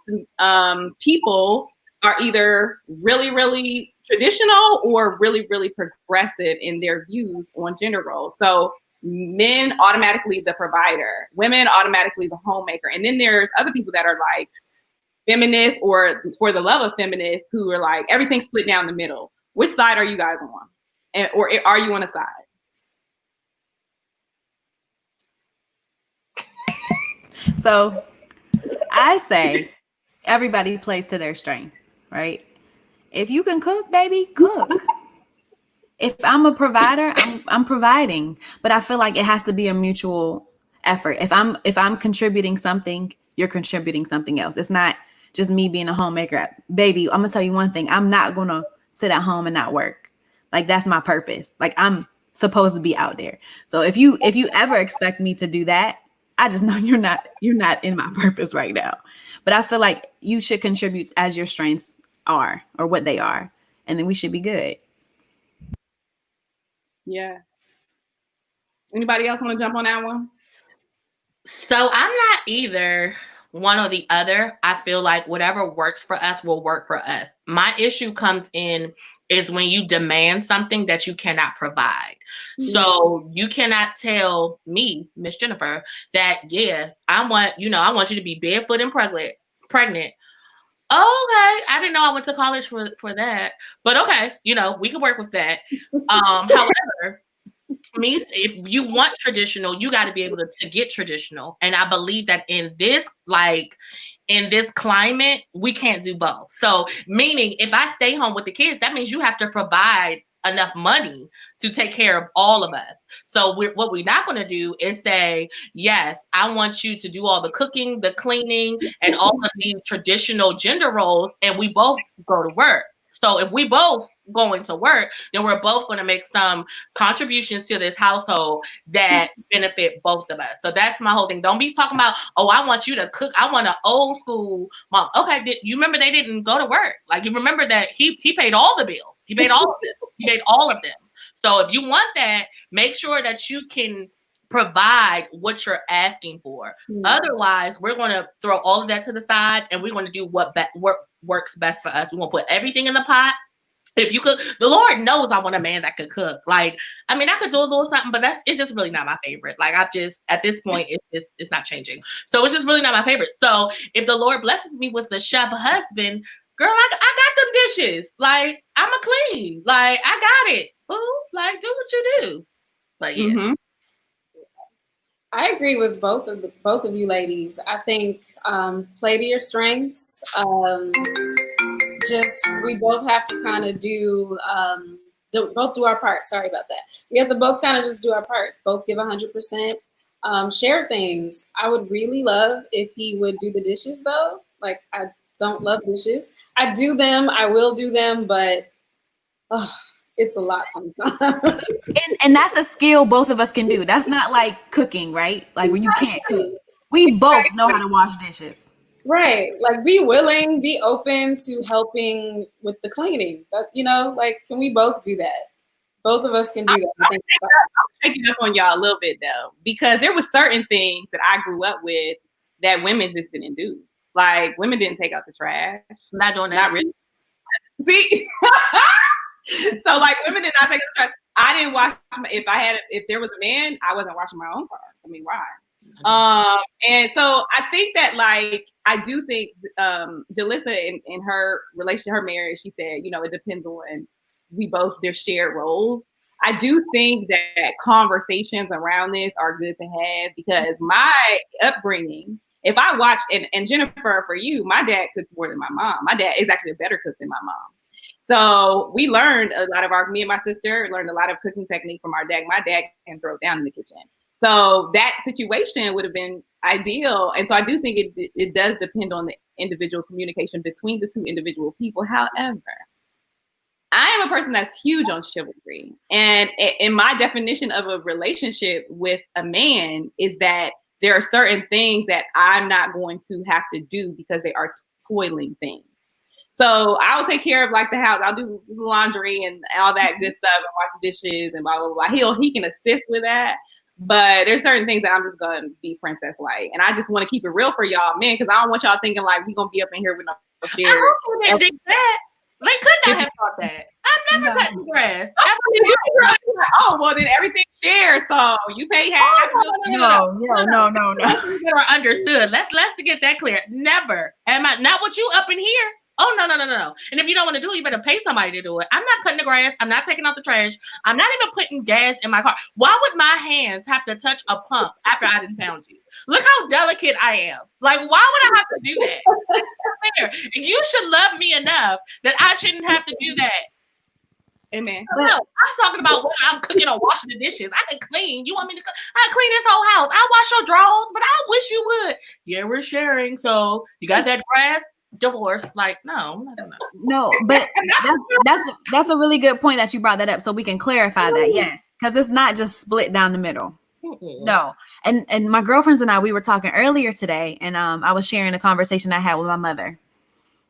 people are either really, really traditional or really, really progressive in their views on gender roles. So men automatically the provider, women automatically the homemaker. And then there's other people that are like feminists or for the love of feminists who are like, everything's split down the middle. Which side are you guys on? Or are you on a side? So I say everybody plays to their strength, right? If you can cook, baby, cook. If I'm a provider, I'm providing, but I feel like it has to be a mutual effort. If I'm contributing something, you're contributing something else. It's not just me being a homemaker. Baby, I'm gonna tell you one thing. I'm not gonna sit at home and not work. Like that's my purpose. Like I'm supposed to be out there. So if you ever expect me to do that, I just know you're not in my purpose right now. But I feel like you should contribute as your strengths are or what they are, and then we should be good. Yeah. Anybody else want to jump on that one? So I'm not either one or the other. I feel like whatever works for us will work for us. My issue comes in is when you demand something that you cannot provide. Mm-hmm. So you cannot tell me, Miss Jennifer, that, yeah, I want you to be barefoot and pregnant. Okay, I didn't know I went to college for that, but okay, we can work with that. However, means if you want traditional, you got to be able to get traditional, and I believe that in this climate, we can't do both. So, meaning if I stay home with the kids, that means you have to provide enough money to take care of all of us. So what we're not going to do is say, yes, I want you to do all the cooking, the cleaning, and all of the traditional gender roles, and we both go to work. So if we both going to work, then we're both going to make some contributions to this household that benefit both of us. So that's my whole thing. Don't be talking about, oh, I want you to cook. I want an old school mom. Okay, you remember they didn't go to work? Like you remember that he paid all the bills. He paid all of them. He paid all of them. So if you want that, make sure that you can provide what you're asking for. Mm. Otherwise, we're going to throw all of that to the side and we're going to do what works best for us. We won't put everything in the pot. If you could, the Lord knows I want a man that could cook. Like, I mean, I could do a little something, but it's just really not my favorite. Like, at this point, it's not changing. So it's just really not my favorite. So if the Lord blesses me with the chef husband, girl, I got them dishes. Like, I'm a clean. Like, I got it. Boo. Like, do what you do. But yeah. Mm-hmm. I agree with both of you ladies. I think play to your strengths. We both have to kind of both do our part. Sorry about that. We have to both kind of just do our parts. Both give 100%. Share things. I would really love if he would do the dishes though. Like, I don't love dishes. I do them. I will do them, but it's a lot sometimes. And that's a skill both of us can do. That's not like cooking, right? Like when you can't cook. We both know how to wash dishes. Right. Like, be willing, be open to helping with the cleaning. Like, can we both do that? Both of us can do that. I'm taking up on y'all a little bit though, because there was certain things that I grew up with that women just didn't do. Like, women didn't take out the trash. Not doing that. Not really. See? So like, women did not take out the trash. I didn't wash if there was a man, I wasn't washing my own car. I mean, why? And so I think that, like, I do think Jalissa in her relationship, her marriage, she said, it depends on their shared roles. I do think that conversations around this are good to have, because my upbringing, if I watched, and Jennifer, for you, my dad cooked more than my mom. My dad is actually a better cook than my mom. So we learned me and my sister learned a lot of cooking technique from our dad. My dad can throw down in the kitchen. So that situation would have been ideal. And so I do think it does depend on the individual communication between the two individual people. However, I am a person that's huge on chivalry. And in my definition of a relationship with a man is that there are certain things that I'm not going to have to do because they are toiling things. So I'll take care of, like, the house. I'll do the laundry and all that good stuff and wash the dishes and blah, blah, blah. He can assist with that. But there's certain things that I'm just going to be princess-like. And I just want to keep it real for y'all, man, because I don't want y'all thinking, like, we're going to be up in here with no shit. I don't think they did that. They could not have thought that. I've never cut the grass. Oh, well, then everything shares, so you pay half. No. That are understood. Let's get that clear. Never. Am I not with you up in here? Oh, no. And if you don't want to do it, you better pay somebody to do it. I'm not cutting the grass. I'm not taking out the trash. I'm not even putting gas in my car. Why would my hands have to touch a pump after I done found you? Look how delicate I am. Like, why would I have to do that? That's not fair. And you should love me enough that I shouldn't have to do that. Amen. No, I'm talking about when I'm cooking or washing the dishes. I can clean. You want me to cook? I clean this whole house. I wash your drawers, but I wish you would. Yeah, we're sharing. So you got that grass? Divorce? Like, no, I'm not doing that. No, but that's a really good point that you brought that up, so we can clarify that. Yes, because it's not just split down the middle. No, and my girlfriends and I, we were talking earlier today, and I was sharing a conversation I had with my mother,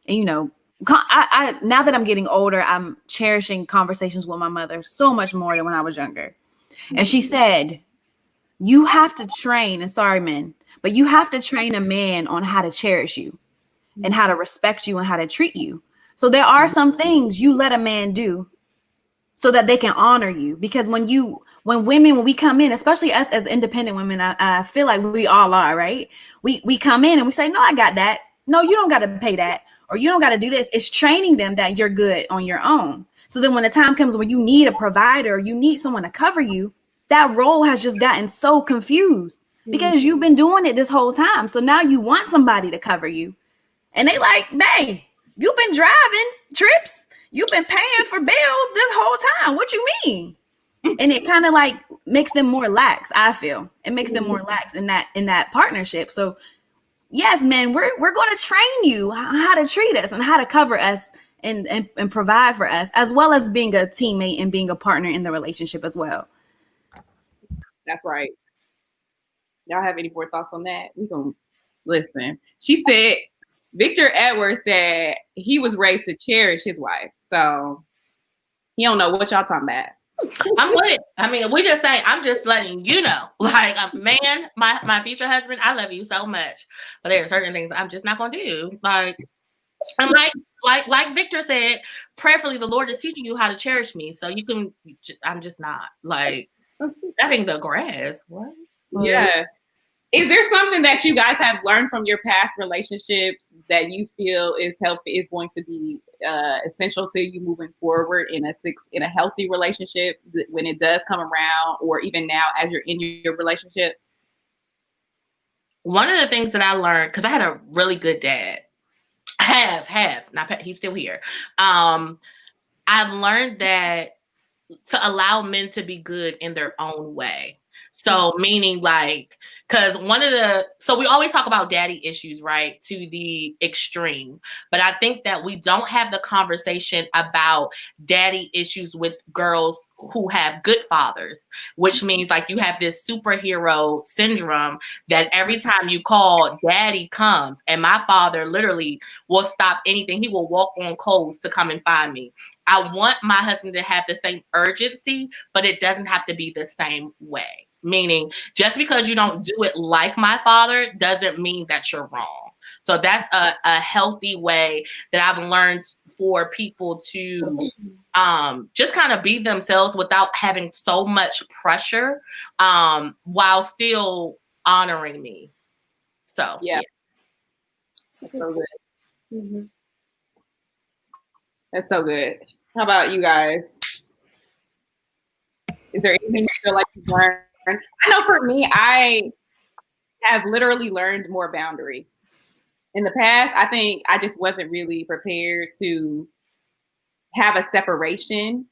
and I now that I'm getting older, I'm cherishing conversations with my mother so much more than when I was younger. And she said, you have to train, and sorry, men, but you have to train a man on how to cherish you and how to respect you and how to treat you. So there are some things you let a man do so that they can honor you. Because when we come in, especially us as independent women, I feel like we all are, right? We come in and we say, no, I got that. No, you don't got to pay that. Or you don't got to do this. It's training them that you're good on your own. So then when the time comes when you need a provider, or you need someone to cover you, that role has just gotten so confused because you've been doing it this whole time. So now you want somebody to cover you. And they like, babe, you've been driving trips. You've been paying for bills this whole time. What you mean? And it kind of like makes them more lax, I feel. It makes them more lax in that partnership. So yes, man, we're going to train you how to treat us and how to cover us and provide for us, as well as being a teammate and being a partner in the relationship as well. That's right. Y'all have any more thoughts on that? We gonna listen. She said, Victor Edwards said he was raised to cherish his wife. So he don't know what y'all talking about. I'm with it. I mean, we just saying, I'm just letting you know. Like, man, my future husband, I love you so much. But there are certain things I'm just not gonna do. Like, I'm like Victor said, prayerfully, the Lord is teaching you how to cherish me. So you can, I'm just not. Like, cutting the grass. What? Yeah. Is there something that you guys have learned from your past relationships that you feel is going to be essential to you moving forward in a healthy relationship when it does come around, or even now as you're in your relationship? One of the things that I learned, because I had a really good dad. Not he's still here. I've learned that to allow men to be good in their own way. So meaning like, because so we always talk about daddy issues, right? To the extreme. But I think that we don't have the conversation about daddy issues with girls who have good fathers, which means like you have this superhero syndrome that every time you call, daddy comes. And my father literally will stop anything. He will walk on coals to come and find me. I want my husband to have the same urgency, but it doesn't have to be the same way. Meaning, just because you don't do it like my father doesn't mean that you're wrong. So that's a healthy way that I've learned for people to just kind of be themselves without having so much pressure, while still honoring me. So yeah. So good. Mm-hmm. That's so good. How about you guys? Is there anything you feel like you've learned? I know for me, I have literally learned more boundaries. In the past, I think I just wasn't really prepared to have a separation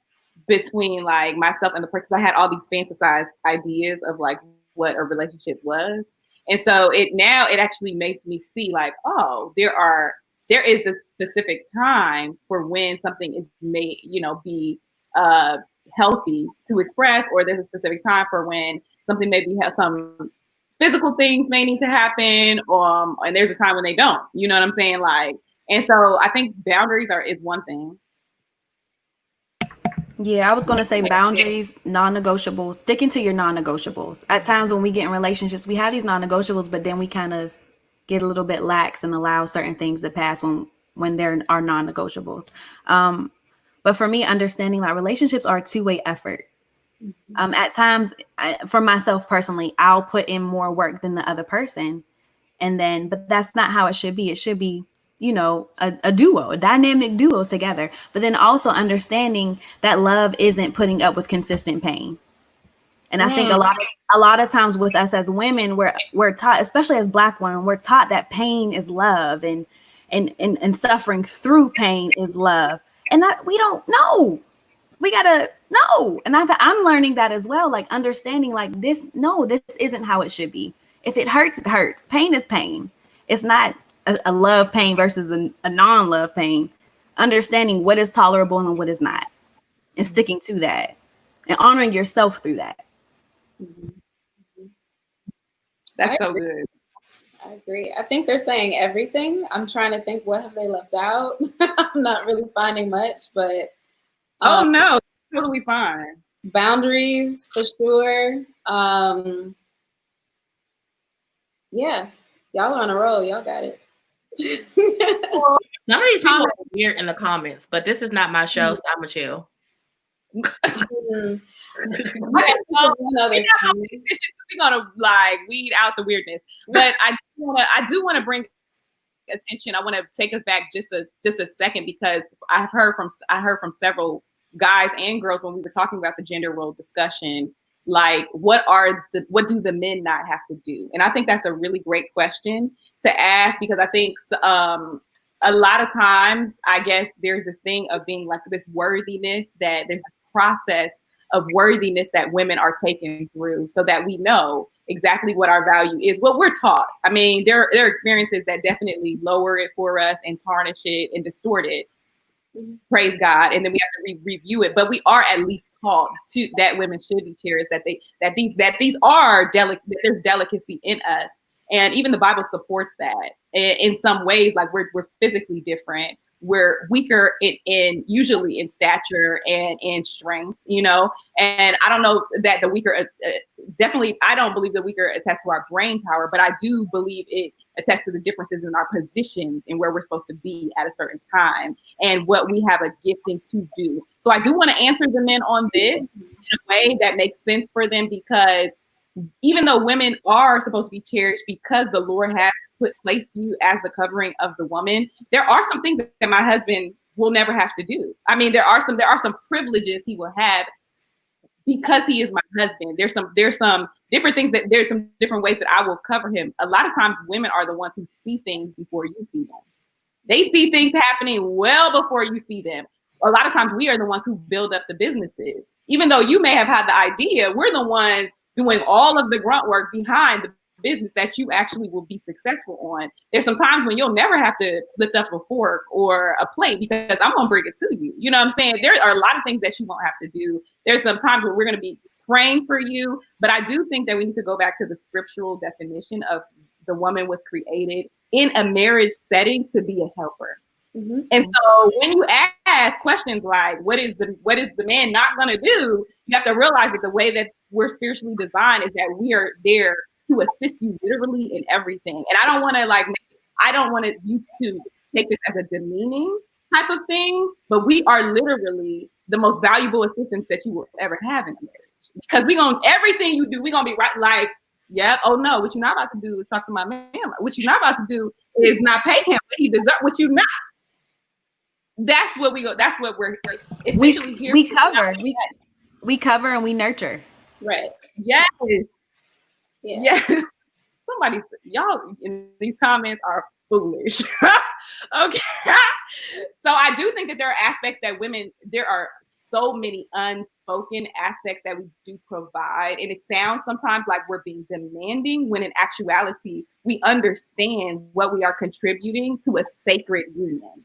between like myself and the person. I had all these fantasized ideas of like what a relationship was. And so it actually makes me see like, oh, there is a specific time for when something is made, be healthy to express, or there's a specific time for when something maybe has some physical things may need to happen, and there's a time when they don't. You know what I'm saying? Like, and so I think boundaries is one thing. Yeah, I was going to say boundaries, non-negotiables, sticking to your non-negotiables. At times when we get in relationships, we have these non-negotiables, but then we kind of get a little bit lax and allow certain things to pass when there are non-negotiables. But for me, understanding that relationships are a two-way effort. At times, for myself personally, I'll put in more work than the other person. But that's not how it should be. It should be, a duo, a dynamic duo together. But then also understanding that love isn't putting up with consistent pain. And I think a lot of times with us as women, we're taught, especially as Black women, we're taught that pain is love, and suffering through pain is love. And that we don't know. We gotta know. And I'm learning that as well. Like understanding like this isn't how it should be. If it hurts, it hurts. Pain is pain. It's not a love pain versus a non-love pain. Understanding what is tolerable and what is not, and sticking to that, and honoring yourself through that. That's so good. I agree. I think they're saying everything. I'm trying to think, what have they left out? I'm not really finding much, but oh no, totally fine. Boundaries for sure. Yeah, y'all are on a roll. Y'all got it. Some of these people are weird in the comments, but this is not my show, so I'm a chill. We're gonna like weed out the weirdness, but I do want to bring attention. I want to take us back just a second, because I heard from several guys and girls when we were talking about the gender role discussion, like what do the men not have to do? And I think that's a really great question to ask, because I think a lot of times, I guess there's this thing of being like this worthiness, that there's this process of worthiness that women are taken through, so that we know exactly what our value is, what we're taught. I mean, there are experiences that definitely lower it for us and tarnish it and distort it. Praise God. And then we have to review it, but we are at least taught that women should be cherished, that these are delicate, that there's delicacy in us. And even the Bible supports that in some ways. Like we're physically different, we're weaker in usually in stature and in strength, you know. And I don't know that the weaker, definitely, I don't believe the weaker attests to our brain power, but I do believe it attests to the differences in our positions and where we're supposed to be at a certain time and what we have a gifting to do. So I do want to answer the men on this in a way that makes sense for them, because even though women are supposed to be cherished because the Lord has placed you as the covering of the woman, there are some things that my husband will never have to do. I mean, there are some privileges he will have because he is my husband. There's some different things there's some different ways that I will cover him. A lot of times women are the ones who see things before you see them. They see things happening well before you see them. A lot of times we are the ones who build up the businesses. Even though you may have had the idea, we're the ones doing all of the grunt work behind the business that you actually will be successful on. There's some times when you'll never have to lift up a fork or a plate because I'm going to bring it to you. You know what I'm saying? There are a lot of things that you won't have to do. There's some times where we're going to be praying for you, but I do think that we need to go back to the scriptural definition of the woman was created in a marriage setting to be a helper. Mm-hmm. And so when you ask questions like, what is the man not going to do? You have to realize that the way that we're spiritually designed is that we are there to assist you literally in everything. And I don't want you to take this as a demeaning type of thing, but we are literally the most valuable assistants that you will ever have in a marriage, because everything you do, we're going to be right. Like, yeah, oh no, what you're not about to do is talk to my man. What you're not about to do is not pay him what he deserves. What you not. That's what we go. That's what we're essentially here. We cover. We cover and we nurture. Right. Yes. Yeah. Yes. Somebody, y'all in these comments are foolish. Okay. So I do think that there are aspects that there are so many unspoken aspects that we do provide. And it sounds sometimes like we're being demanding, when in actuality, we understand what we are contributing to a sacred union.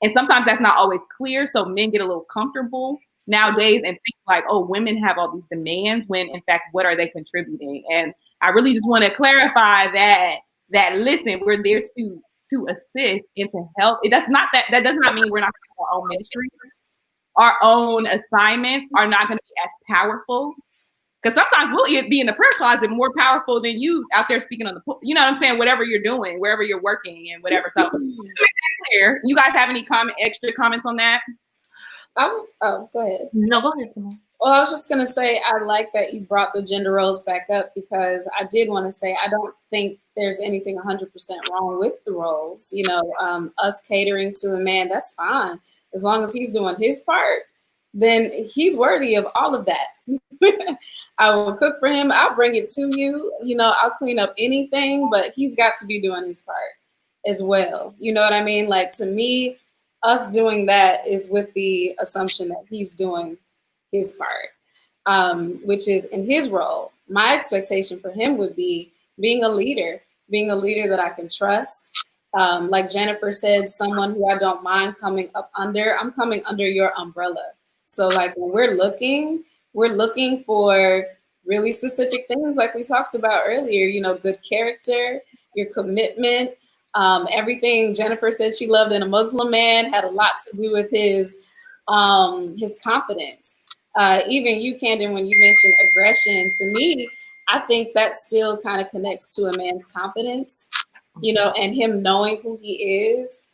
And sometimes that's not always clear. So men get a little comfortable nowadays and think like, oh, women have all these demands, when in fact, what are they contributing? And I really just want to clarify that listen, we're there to assist and to help. That does not mean we're not going to have our own ministry. Our own assignments are not going to be as powerful. Because sometimes we'll be in the prayer closet more powerful than you out there speaking on the, you know what I'm saying? Whatever you're doing, wherever you're working and whatever. So clear. You guys have any extra comments on that? Oh, go ahead. No, go ahead. Well, I was just going to say, I like that you brought the gender roles back up, because I did want to say, I don't think there's anything 100% wrong with the roles. You know, us catering to a man, that's fine. As long as he's doing his part, then he's worthy of all of that. I will cook for him. I'll bring it to you. You know, I'll clean up anything, but he's got to be doing his part as well. You know what I mean? Like, to me, us doing that is with the assumption that he's doing his part, which is in his role. My expectation for him would be being a leader that I can trust. Like Jennifer said, someone who I don't mind coming up under. I'm coming under your umbrella. So like when we're looking for really specific things like we talked about earlier, you know, good character, your commitment, everything Jennifer said she loved in a Muslim man had a lot to do with his confidence. Even you, Canden, when you mentioned aggression, to me, I think that still kind of connects to a man's confidence, you know, and him knowing who he is,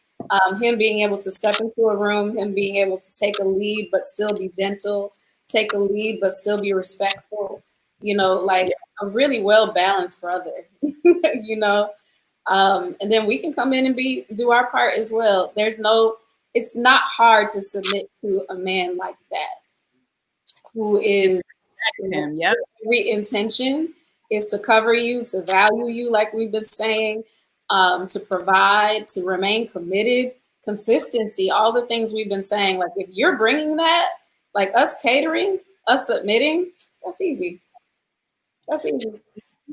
him being able to step into a room, him being able to take a lead but still be gentle, take a lead but still be respectful, you know, like a really well-balanced brother, you know. And then we can come in and do our part as well. It's not hard to submit to a man like that, who is, every intention is to cover you, to value you, like we've been saying, to provide, to remain committed, consistency, all the things we've been saying. Like if you're bringing that, like us catering, us submitting, that's easy. That's easy.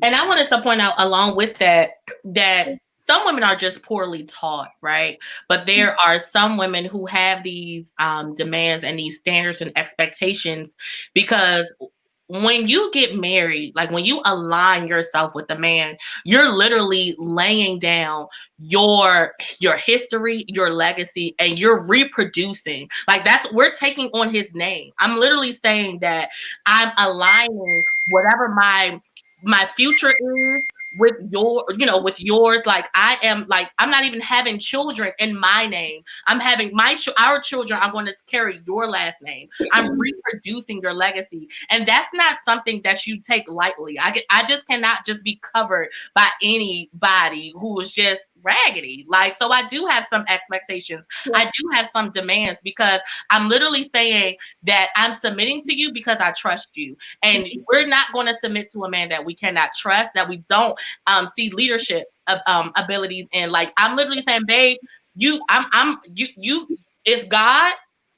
And I wanted to point out along with that some women are just poorly taught, right? But there are some women who have these demands and these standards and expectations because when you get married, like when you align yourself with a man, you're literally laying down your history, your legacy, and you're reproducing. Like we're taking on his name. I'm literally saying that I'm aligning whatever my future is with with yours. Like I'm not even having children in my name. I'm having our children are going to carry your last name. I'm reproducing your legacy. And that's not something that you take lightly. I just cannot just be covered by anybody who is just raggedy. Like, so I do have some expectations. Yeah. I do have some demands, because I'm literally saying that I'm submitting to you because I trust you. And we're not going to submit to a man that we cannot trust, that we don't see leadership abilities in. Like, I'm literally saying, babe, you it's God.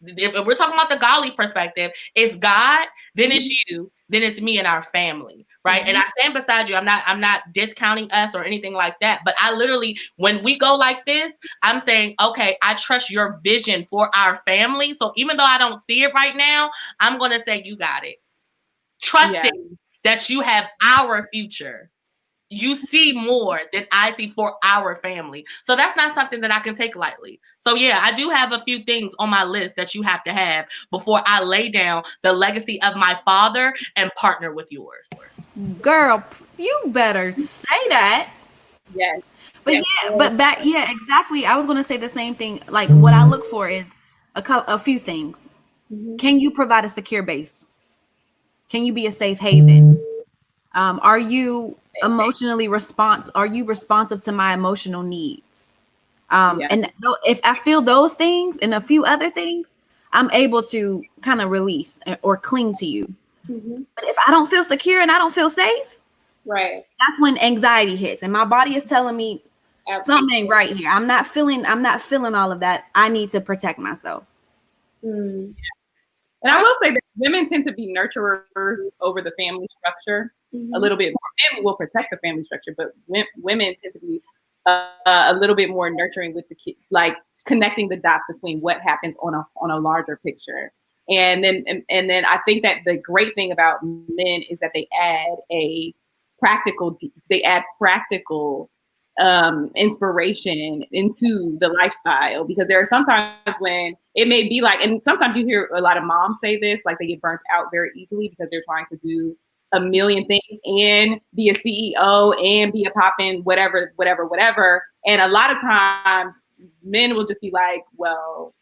If we're talking about the godly perspective, it's God, then it's you, then it's me and our family, right? And I stand beside you. I'm not discounting us or anything like that. But I literally, when we go like this, I'm saying, okay, I trust your vision for our family. So even though I don't see it right now, I'm gonna say you got it. Trusting that you have our future. You see more than I see for our family. So that's not something that I can take lightly. So yeah, I do have a few things on my list that you have to have before I lay down the legacy of my father and partner with yours. Girl, you better say that. Yes. But exactly. I was going to say the same thing. Like, what I look for is a few things. Can you provide a secure base? Can you be a safe haven? Are you emotionally Are you responsive to my emotional needs? And if I feel those things and a few other things, I'm able to kind of release or cling to you. But if I don't feel secure and I don't feel safe, right, that's when anxiety hits, and my body is telling me something ain't right here. I'm not feeling all of that. I need to protect myself. And I will say that women tend to be nurturers over the family structure a little bit more. Men will protect the family structure, but women tend to be a little bit more nurturing with the kid, like connecting the dots between what happens on a larger picture. And then I think that the great thing about men is that they add practical inspiration into the lifestyle, because there are sometimes when it may be like, and sometimes you hear a lot of moms say this, like they get burnt out very easily because they're trying to do a million things and be a CEO and be a poppin' whatever. And a lot of times men will just be like, well,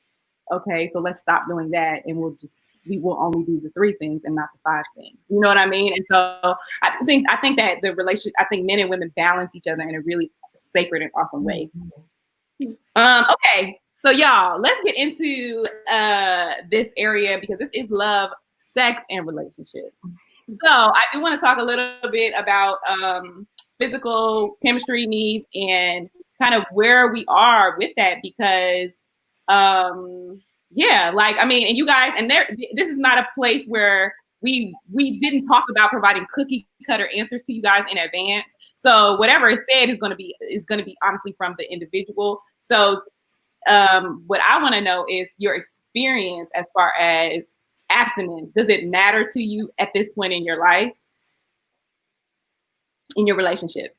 okay, so let's stop doing that, and we will only do the 3 things and not the 5 things. You know what I mean? And so I think that the relationship, I think men and women balance each other in a really sacred and awesome way. Okay, so y'all, let's get into this area, because this is love, sex, and relationships. So I do want to talk a little bit about physical chemistry needs and kind of where we are with that, because and you guys, and this is not a place where we didn't talk about providing cookie cutter answers to you guys in advance. So whatever is said is going to be honestly from the individual. So what I want to know is your experience as far as abstinence. Does it matter to you at this point in your life, in your relationships?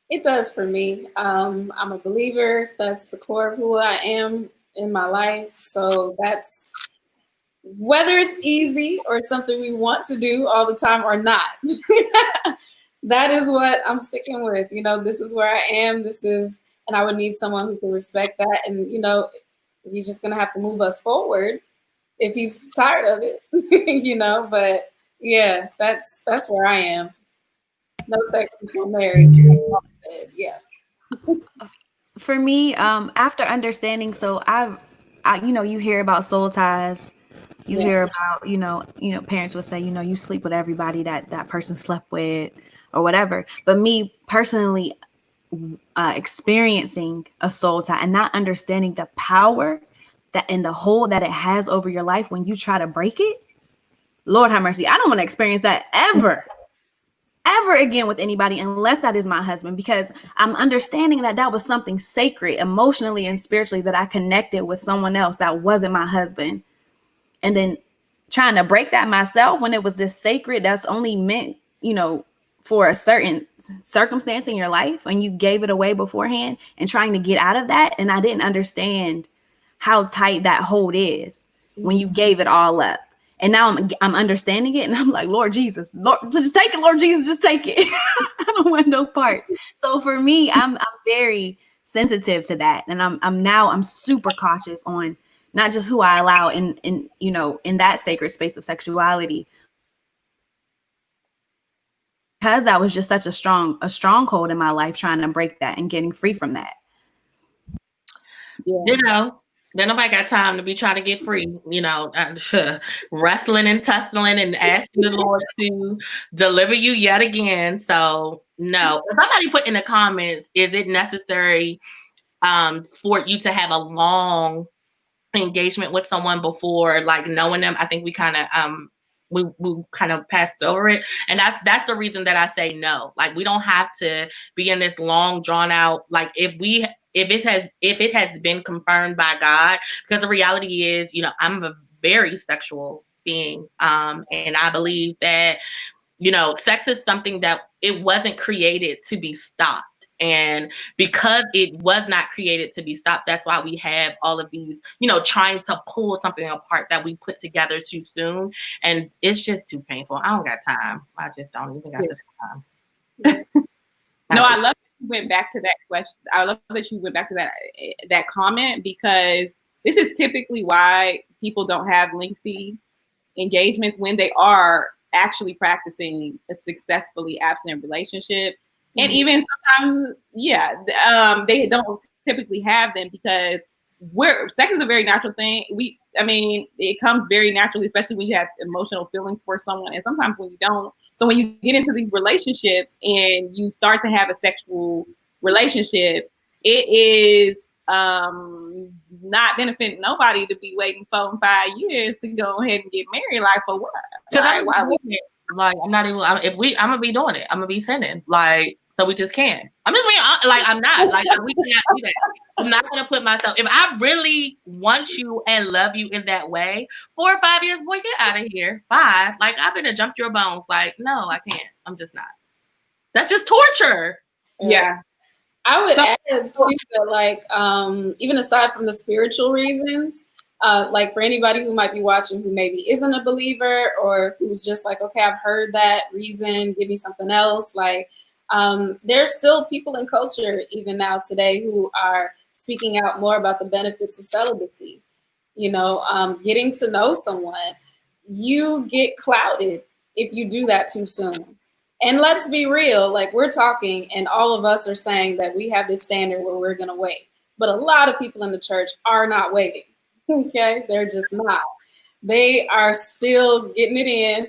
It does for me. I'm a believer. That's the core of who I am in my life. So that's, whether it's easy or something we want to do all the time or not, that is what I'm sticking with. This is where I am. And I would need someone who can respect that. And, he's just going to have to move us forward if he's tired of it, but yeah, that's where I am. No sex until married. Yeah. For me, after understanding, so I you hear about soul ties. You hear about, parents would say, you sleep with everybody that person slept with or whatever. But me personally, experiencing a soul tie and not understanding the power that and the hold that it has over your life when you try to break it, Lord have mercy. I don't want to experience that ever again with anybody unless that is my husband, because I'm understanding that was something sacred emotionally and spiritually that I connected with someone else that wasn't my husband. And then trying to break that myself when it was this sacred that's only meant, you know, for a certain circumstance in your life, and you gave it away beforehand, and trying to get out of that. And I didn't understand how tight that hold is when you gave it all up. And now I'm understanding it, and I'm like, Lord Jesus, Lord, just take it, Lord Jesus, just take it. I don't want no parts. So for me, I'm very sensitive to that, and I'm super cautious on not just who I allow in you know, in that sacred space of sexuality, because that was just such a stronghold in my life, trying to break that and getting free from that. You know, then nobody got time to be trying to get free, you know, wrestling and tussling and asking the Lord to deliver you yet again. So no, somebody put in the comments, is it necessary for you to have a long engagement with someone before like knowing them? I think we kind of we kind of passed over it, and that's the reason that I say no. Like, we don't have to be in this long drawn out, like, if it has been confirmed by God, because the reality is, you know, I'm a very sexual being, and I believe that, you know, sex is something that it wasn't created to be stopped. And because it was not created to be stopped, that's why we have all of these, you know, trying to pull something apart that we put together too soon. And it's just too painful. I don't got time. I just don't even got the time. No, I love that you went back to that question. I love that you went back to that comment, because this is typically why people don't have lengthy engagements when they are actually practicing a successfully abstinent relationship. And even sometimes, they don't typically have them, because sex is a very natural thing. It comes very naturally, especially when you have emotional feelings for someone, and sometimes when you don't. So when you get into these relationships and you start to have a sexual relationship, it is not benefiting nobody to be waiting 4 and 5 years to go ahead and get married. Like, for what? Like, I'm not even. I'm gonna be doing it. I'm gonna be sinning. Like, so we just can't. I'm just being like, I'm not. Like, we cannot do that. I'm not gonna put myself. If I really want you and love you in that way, 4 or 5 years, boy, get out of here. Bye. Like, I've been to jump your bones. Like, no, I can't. I'm just not. That's just torture. Yeah. I would add too that, like, even aside from the spiritual reasons, like, for anybody who might be watching who maybe isn't a believer, or who's just like, okay, I've heard that reason, give me something else. Like, there's still people in culture even now today who are speaking out more about the benefits of celibacy. You know, getting to know someone, you get clouded if you do that too soon. And let's be real, like, we're talking and all of us are saying that we have this standard where we're going to wait. But a lot of people in the church are not waiting. Okay? They're just not. They are still getting it in.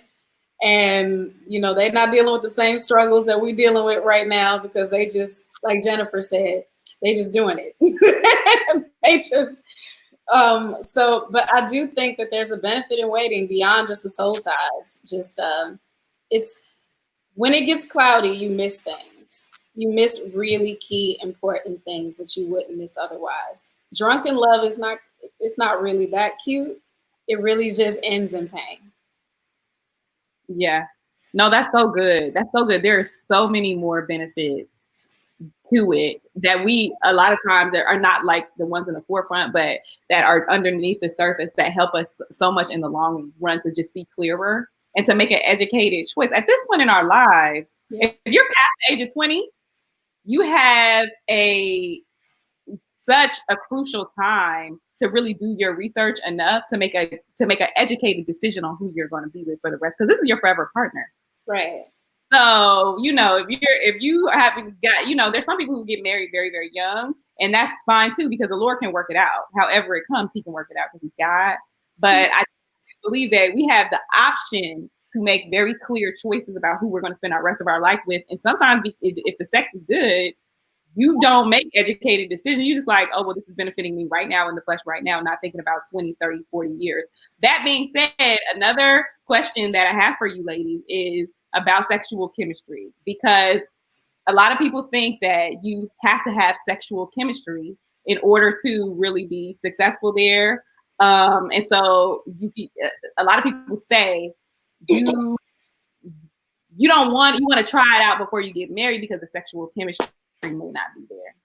And, you know, they're not dealing with the same struggles that we're dealing with right now, because they just, like Jennifer said, they just doing it. They just, but I do think that there's a benefit in waiting beyond just the soul ties. Just, it's, when it gets cloudy, you miss things. You miss really key, important things that you wouldn't miss otherwise. Drunken love is not, it's not really that cute. It really just ends in pain. Yeah. No, that's so good. That's so good. There are so many more benefits to it that we, a lot of times, are not like the ones in the forefront, but that are underneath the surface that help us so much in the long run to just see clearer and to make an educated choice. At this point in our lives, if you're past the age of 20, you have such a crucial time to really do your research enough to make an educated decision on who you're going to be with for the rest, because this is your forever partner. Right. So, you know, if you haven't got, you know, there's some people who get married very, very young, and that's fine too, because the Lord can work it out. However it comes, he can work it out because he's God. But I believe that we have the option to make very clear choices about who we're going to spend our rest of our life with. And sometimes if the sex is good, you don't make educated decisions. You just like, oh, well, this is benefiting me right now in the flesh right now, not thinking about 20, 30, 40 years. That being said, another question that I have for you ladies is about sexual chemistry, because a lot of people think that you have to have sexual chemistry in order to really be successful there. And so a lot of people say you want to try it out before you get married because the sexual chemistry may not be there.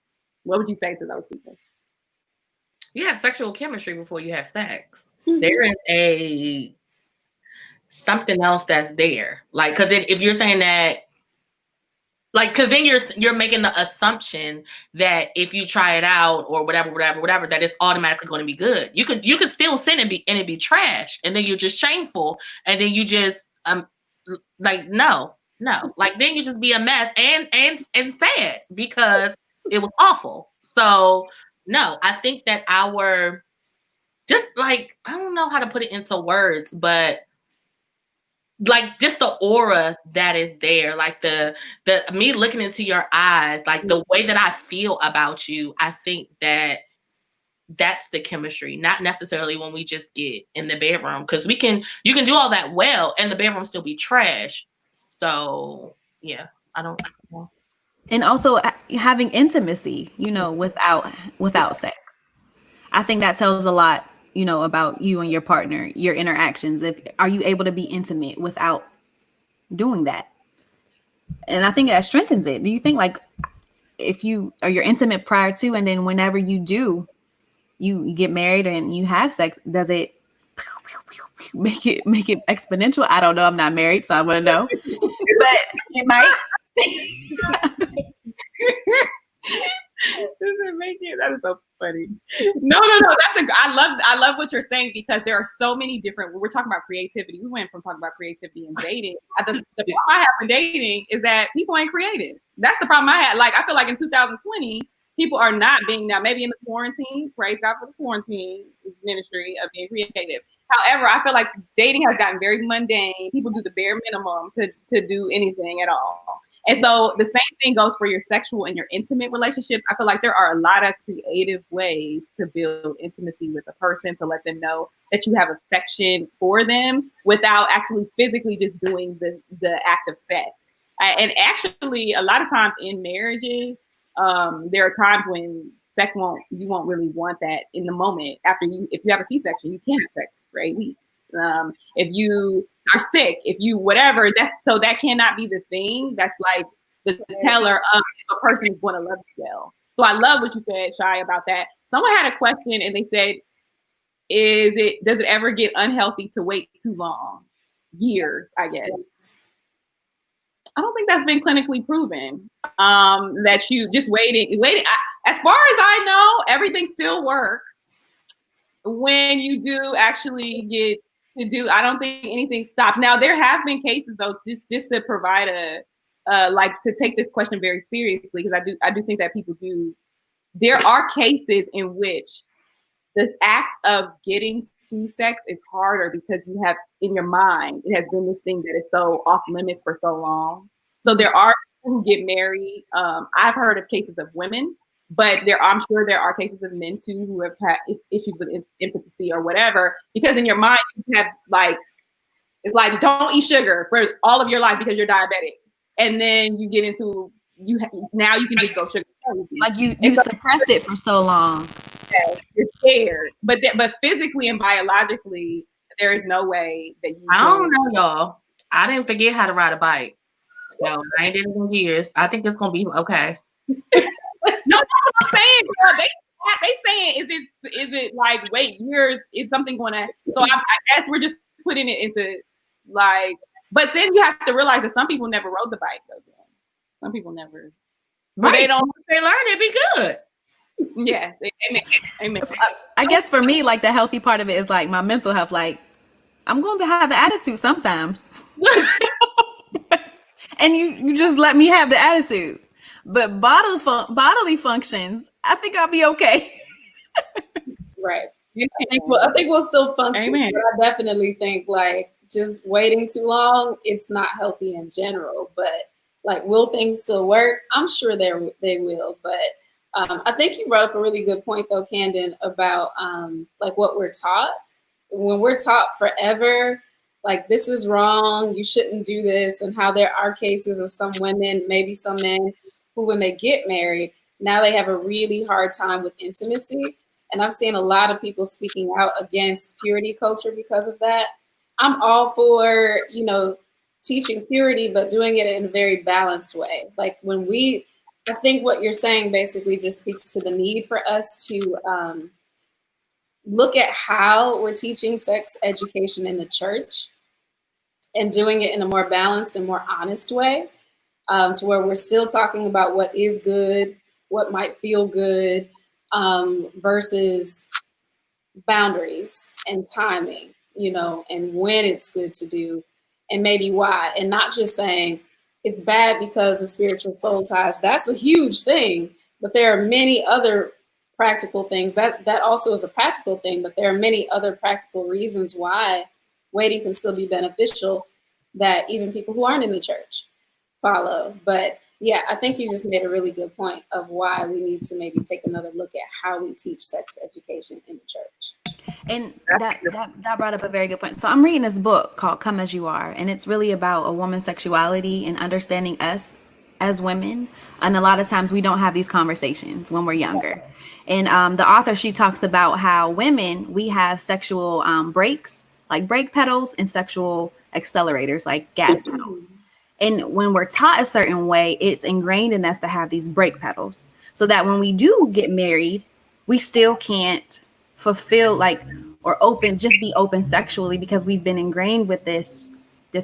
What would you say to those people? You have sexual chemistry before you have sex. There is something else that's there. Like, because if you're saying that, like, because then you're making the assumption that if you try it out or whatever, that it's automatically going to be good. You could still sin and it be trash, and then you're just shameful, and then you just like no, like then you just be a mess and sad because it was awful. So no, I think that just like, I don't know how to put it into words, but like just the aura that is there, like the me looking into your eyes, like the way that I feel about you, I think that's the chemistry, not necessarily when we just get in the bedroom, because you can do all that well and the bedroom still be trash. So yeah, I don't know. And also having intimacy, without sex. I think that tells a lot, about you and your partner, your interactions. Are you able to be intimate without doing that? And I think that strengthens it. Do you think, like, if you're intimate prior to, and then whenever you do, you get married and you have sex, does it make it exponential? I don't know. I'm not married, so I want to know. But it might. Does it make it? That is so funny. No. I love what you're saying, because there are so many different. We're talking about creativity. We went from talking about creativity and dating. The problem I have with dating is that people ain't creative. That's the problem I had. Like, I feel like in 2020, people are not being, now maybe in the quarantine. Praise God for the quarantine ministry of being creative. However, I feel like dating has gotten very mundane. People do the bare minimum to do anything at all. And so the same thing goes for your sexual and your intimate relationships. I feel like there are a lot of creative ways to build intimacy with a person, to let them know that you have affection for them without actually physically just doing the act of sex. And actually, a lot of times in marriages, there are times when you won't really want that in the moment. If you have a C-section, you can't have sex for 8 weeks. If you are sick, if you whatever, that cannot be the thing. That's like the teller of if a person is going to love you well. So I love what you said, Shy, about that. Someone had a question and they said, does it ever get unhealthy to wait too long? Years, I guess. I don't think that's been clinically proven. That you just waiting. As far as I know, everything still works when you do actually get to do. I don't think anything stops. Now, there have been cases, though, just to provide to take this question very seriously, because I do think that people do. There are cases in which the act of getting to sex is harder because you have in your mind, it has been this thing that is so off limits for so long. So there are people who get married. I've heard of cases of women, but I'm sure there are cases of men too who have had issues with impotency or whatever, because in your mind you have it's like, don't eat sugar for all of your life because you're diabetic. And then you get into, now you can just go sugar. Like you suppressed it for so long. Yeah, you're scared. But physically and biologically, there is no way that you I don't know, y'all. I didn't forget how to ride a bike. So I ain't did it in years. I think it's gonna be okay. No, that's what I'm saying, girl. They saying is it like, wait, years, is something gonna, so I guess we're just putting it into like, but then you have to realize that some people never rode the bike though. Some people never. So right. They learn it be good. Yes. Amen. I guess for me, like the healthy part of it is like my mental health. Like I'm going to have the attitude sometimes. And you just let me have the attitude. But bodily functions, I think I'll be okay. Right. I think we'll still function. Amen. But I definitely think like just waiting too long, it's not healthy in general. But like, will things still work? I'm sure they will. But I think you brought up a really good point though, Canden, about like what we're taught. When we're taught forever, like this is wrong, you shouldn't do this, and how there are cases of some women, maybe some men, who when they get married, now they have a really hard time with intimacy And I've seen a lot of people speaking out against purity culture because of that. I'm all for, teaching purity, but doing it in a very balanced way. Like I think what you're saying basically just speaks to the need for us to look at how we're teaching sex education in the church and doing it in a more balanced and more honest way, to where we're still talking about what is good, what might feel good, versus boundaries and timing, and when it's good to do and maybe why, and not just saying it's bad because of spiritual soul ties. That's a huge thing, but there are many other practical things that also is a practical thing, but there are many other practical reasons why waiting can still be beneficial that even people who aren't in the church follow. But yeah, I think you just made a really good point of why we need to maybe take another look at how we teach sex education in the church. And that brought up a very good point. So I'm reading this book called Come As You Are, and it's really about a woman's sexuality and understanding us as women. And a lot of times we don't have these conversations when we're younger. And the author, she talks about how women, we have sexual brakes, like brake pedals, and sexual accelerators, like gas pedals. And when we're taught a certain way, it's ingrained in us to have these brake pedals, so that when we do get married, we still can't fulfill be open sexually, because we've been ingrained with this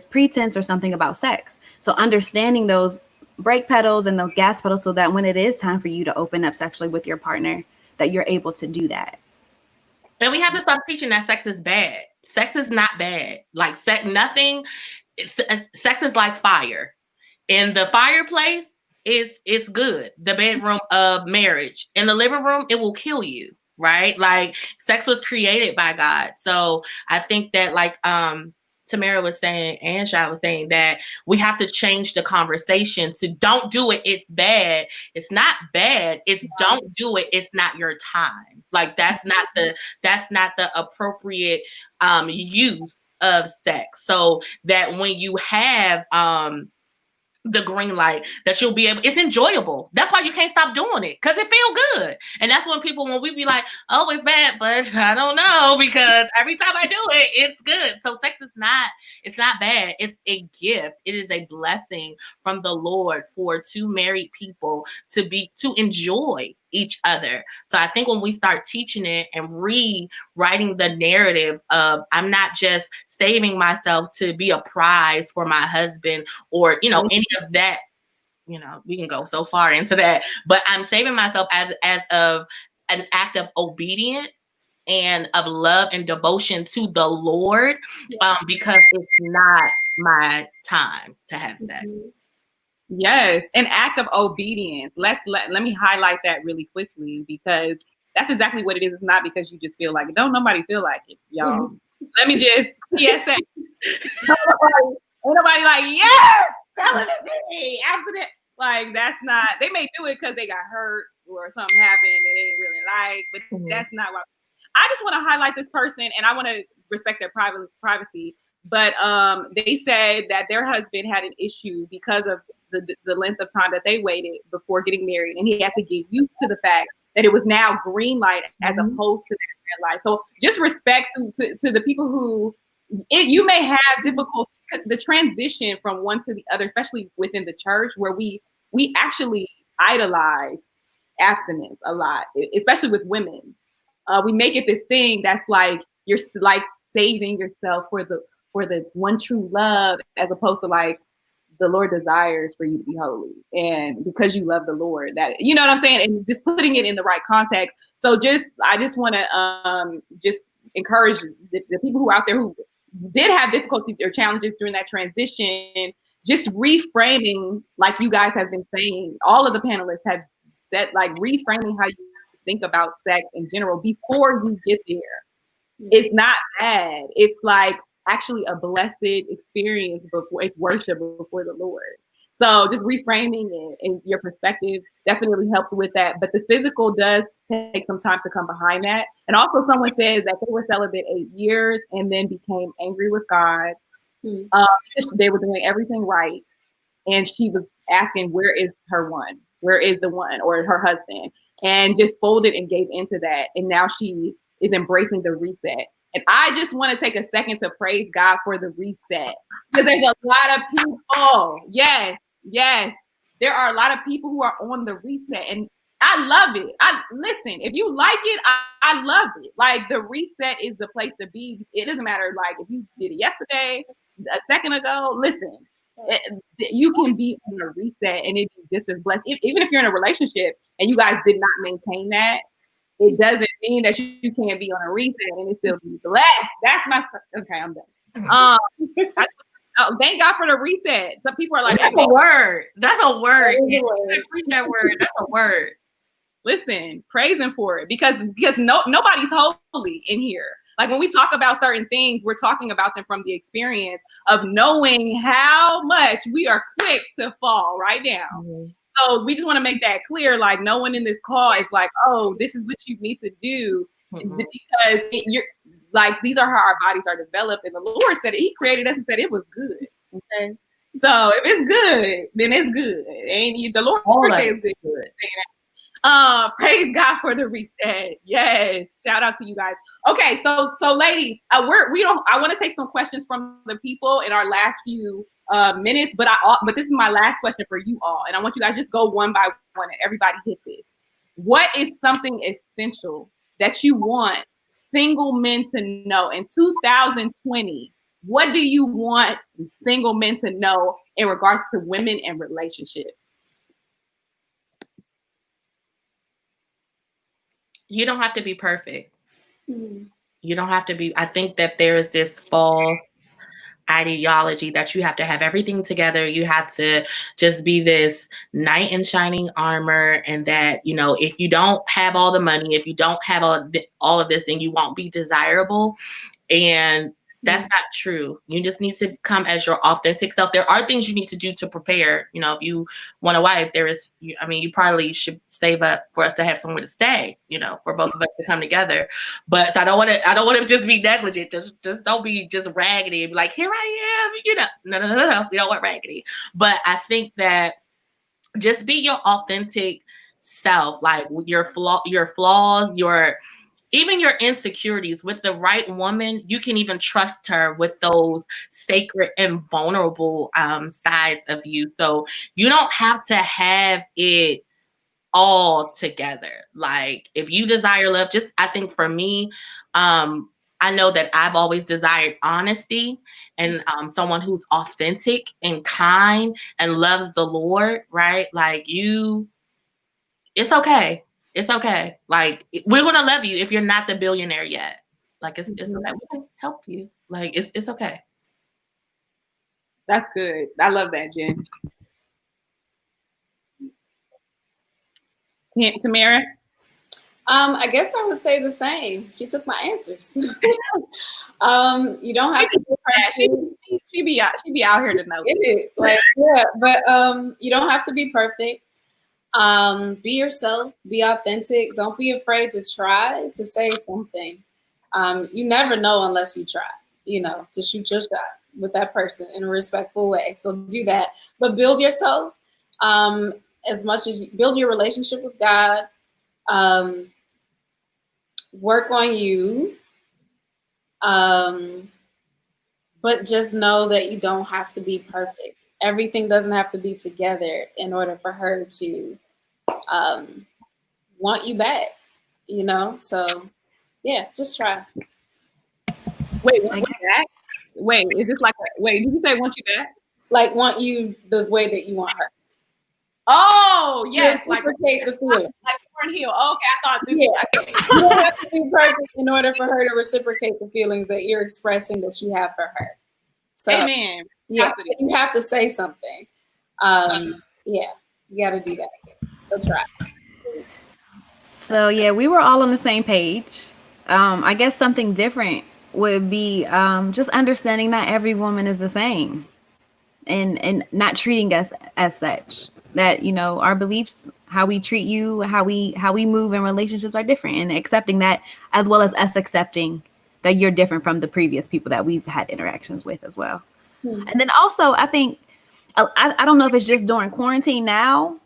pretense or something about sex. So understanding those brake pedals and those gas pedals, so that when it is time for you to open up sexually with your partner, that you're able to do that. And we have to stop teaching that sex is bad. Sex is not bad. Like sex is like fire. In the fireplace, it's good. The bedroom of marriage. In the living room, it will kill you, right? Like sex was created by God. So I think that Tamara was saying and Shai was saying that we have to change the conversation to don't do it. It's bad. It's not bad. It's don't do it. It's not your time. Like that's not the appropriate use of sex. So that when you have the green light, that you'll be able, it's enjoyable. That's why you can't stop doing it, because it feels good. And that's when we be like, oh, it's bad, but I don't know, because every time I do it, it's good. So sex is it's not bad. It's a gift. It is a blessing from the Lord for two married people to enjoy each other. So I think when we start teaching it and rewriting the narrative of, I'm not just saving myself to be a prize for my husband or, any of that, we can go so far into that, but I'm saving myself as of an act of obedience and of love and devotion to the Lord, because it's not my time to have sex. Yes, an act of obedience. Let me highlight that really quickly, because that's exactly what it is. It's not because you just feel like it. Don't nobody feel like it, y'all. Let me just PSA. Ain't nobody like, yes, celibacy, abstinent. Like that's not. They may do it because they got hurt or something happened that they didn't really like, but that's not what. I just want to highlight this person, and I want to respect their privacy. But they said that their husband had an issue because of the length of time that they waited before getting married, and he had to get used to the fact that it was now green light as opposed to that red light. So just respect to the people who you may have difficulty, the transition from one to the other, especially within the church, where we actually idolize abstinence a lot, especially with women. We make it this thing that's like you're like saving yourself for the one true love, as opposed to like the Lord desires for you to be holy, and because you love the Lord, that, you know what I'm saying, and just putting it in the right context. So I just want to just encourage the people who are out there who did have difficulties or challenges during that transition, just reframing, like you guys have been saying, all of the panelists have said, like reframing how you think about sex in general before you get there. It's not bad. It's like actually a blessed experience before it's worship before the Lord. So just reframing it and your perspective definitely helps with that. But the physical does take some time to come behind that. And also someone says that they were celibate 8 years and then became angry with God. They were doing everything right. And she was asking, where is her one? Where is the one, or her husband? and just folded and gave into that. And now she is embracing the reset. And I just want to take a second to praise God for the reset, because there's a lot of people. Yes. There are a lot of people who are on the reset, and I love it. Listen, if you like it, I love it. Like, the reset is the place to be. It doesn't matter, like, if you did it yesterday, a second ago. Listen, you can be on a reset and it be just as blessed. Even if you're in a relationship and you guys did not maintain that, it doesn't mean that you can't be on a reset and it still be blessed. That's my okay. I'm done. Thank God for the reset. Some people are like, that's a word. That's a word. That word. That's a word. Listen, praise him for it, because nobody's holy in here. Like, when we talk about certain things, we're talking about them from the experience of knowing how much we are quick to fall right now. Mm-hmm. So we just want to make that clear. Like, no one in this call is like, oh, this is what you need to do, because you're like, these are how our bodies are developed. And the Lord said it. He created us and said it was good. Okay. So if it's good, then it's good. And the Lord says it's good. Praise God for the reset. Yes. Shout out to you guys. Okay. So ladies, I want to take some questions from the people in our last few minutes, but this is my last question for you all. And I want you guys just go one by one and everybody hit this. What is something essential that you want single men to know in 2020? What do you want single men to know in regards to women and relationships? You don't have to be perfect. Mm-hmm. You don't have to be. I think that there is this false ideology that you have to have everything together. You have to just be this knight in shining armor, and that, if you don't have all the money, if you don't have all of this, then you won't be desirable. And that's not true. You just need to come as your authentic self. There are things you need to do to prepare. If you want a wife, you probably should save up for us to have somewhere to stay, for both of us to come together. But so I don't want to just be negligent. Just don't be just raggedy and be like, here I am, No. We don't want raggedy. But I think that just be your authentic self, like your flaws, even your insecurities. With the right woman, you can even trust her with those sacred and vulnerable sides of you. So you don't have to have it all together. Like, if you desire love, I think for me, I know that I've always desired honesty and someone who's authentic and kind and loves the Lord, right? Like, it's okay. It's okay. Like, we're going to love you if you're not the billionaire yet. Like, it's okay. We can help you. Like, it's okay. That's good. I love that, Jen. Tamara? I guess I would say the same. She took my answers. You don't have to be perfect. She be out here to know. But you don't have to be perfect. Be yourself, be authentic. Don't be afraid to try to say something. You never know unless you try, to shoot your shot with that person in a respectful way. So do that, but build yourself as much as you build your relationship with God. Work on you. But just know that you don't have to be perfect. Everything doesn't have to be together in order for her to want you back, So, yeah, just try. Wait, want you back? Wait, is this like did you say want you back? Like, want you the way that you want her. Oh, yes. Reciprocate the feeling. Like Warren Hill. Okay, I thought this was okay. You don't have to be perfect in order for her to reciprocate the feelings that you're expressing that you have for her. So, amen. Yeah, you have to say something. Yeah, you got to do that. So try. So yeah, we were all on the same page. I guess something different would be just understanding not every woman is the same, and not treating us as such. That our beliefs, how we treat you, how we move in relationships are different, and accepting that, as well as us accepting that you're different from the previous people that we've had interactions with as well. And then also, I think, I don't know if it's just during quarantine now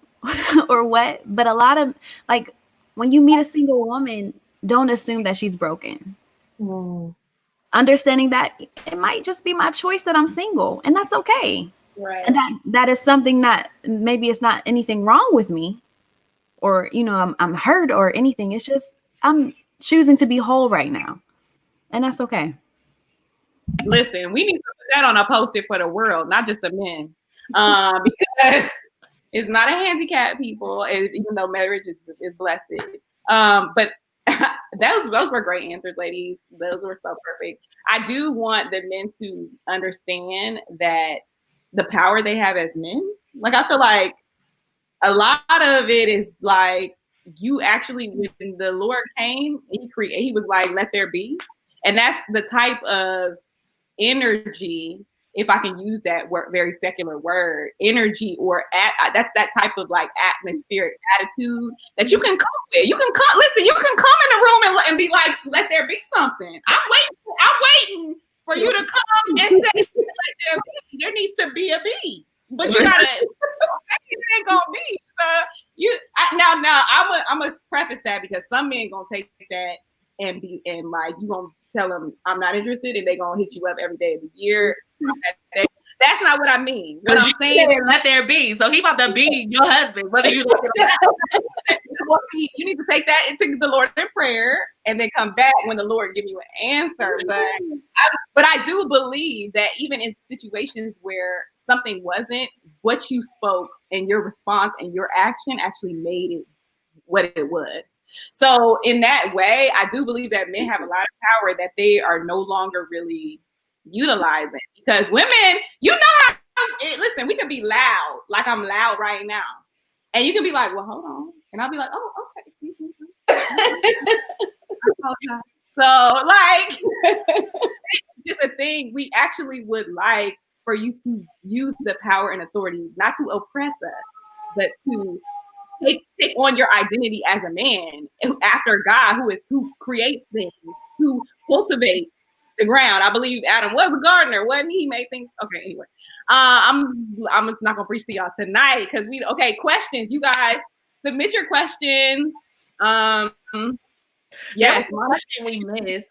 or what, but a lot of, like, when you meet a single woman, don't assume that she's broken. Understanding that it might just be my choice that I'm single, and that's okay. Right. And that is something that maybe it's not anything wrong with me, or I'm hurt or anything. It's just I'm choosing to be whole right now, and that's okay. Listen, we need to put that on a post-it for the world, not just the men, because it's not a handicap, people. Even though marriage is blessed, but those were great answers, ladies. Those were so perfect. I do want the men to understand that the power they have as men. Like, I feel like a lot of it is like, you actually, when the Lord came, he was like, let there be. And that's the type of energy, if I can use that word, very secular word, energy, or that's that type of like atmospheric attitude that you can come with. You can come, listen, you can come in the room and be like, let there be something. I'm waiting for you to come and say, let there needs to be a be. But you gotta, it ain't gonna be. So now I'm gonna preface that, because some men gonna take that and like, you gonna tell them I'm not interested, and they gonna hit you up every day of the year. That's not what I mean. What I'm saying is, let there be. So he about to be your husband, whether you like it or not. You need to take that into the Lord in prayer, and then come back when the Lord give you an answer. But I do believe that even in situations where something wasn't, what you spoke and your response and your action actually made it what it was. So in that way, I do believe that men have a lot of power that they are no longer really utilizing, because women, listen, we can be loud, like I'm loud right now, and you can be like, well, hold on, and I'll be like, oh, okay, excuse me. I apologize. So like, just a thing, we actually would like for you to use the power and authority, not to oppress us, but to take on your identity as a man after God, who creates things, who cultivates the ground. I believe Adam was a gardener, wasn't he? He made things. Okay, anyway, I'm just not gonna preach to y'all tonight, because questions. You guys submit your questions. Yes, question we missed.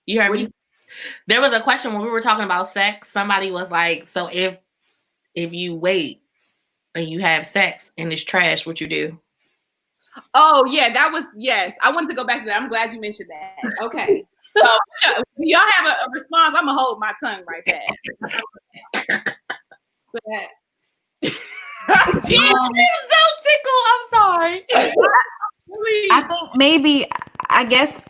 You heard me? There was a question when we were talking about sex. Somebody was like, so if you wait and you have sex and it's trash, what you do? Oh yeah, yes. I wanted to go back to that. I'm glad you mentioned that. Okay. So y'all have a response. I'm gonna hold my tongue right back. I'm so tickled. I'm sorry. I think maybe, I guess,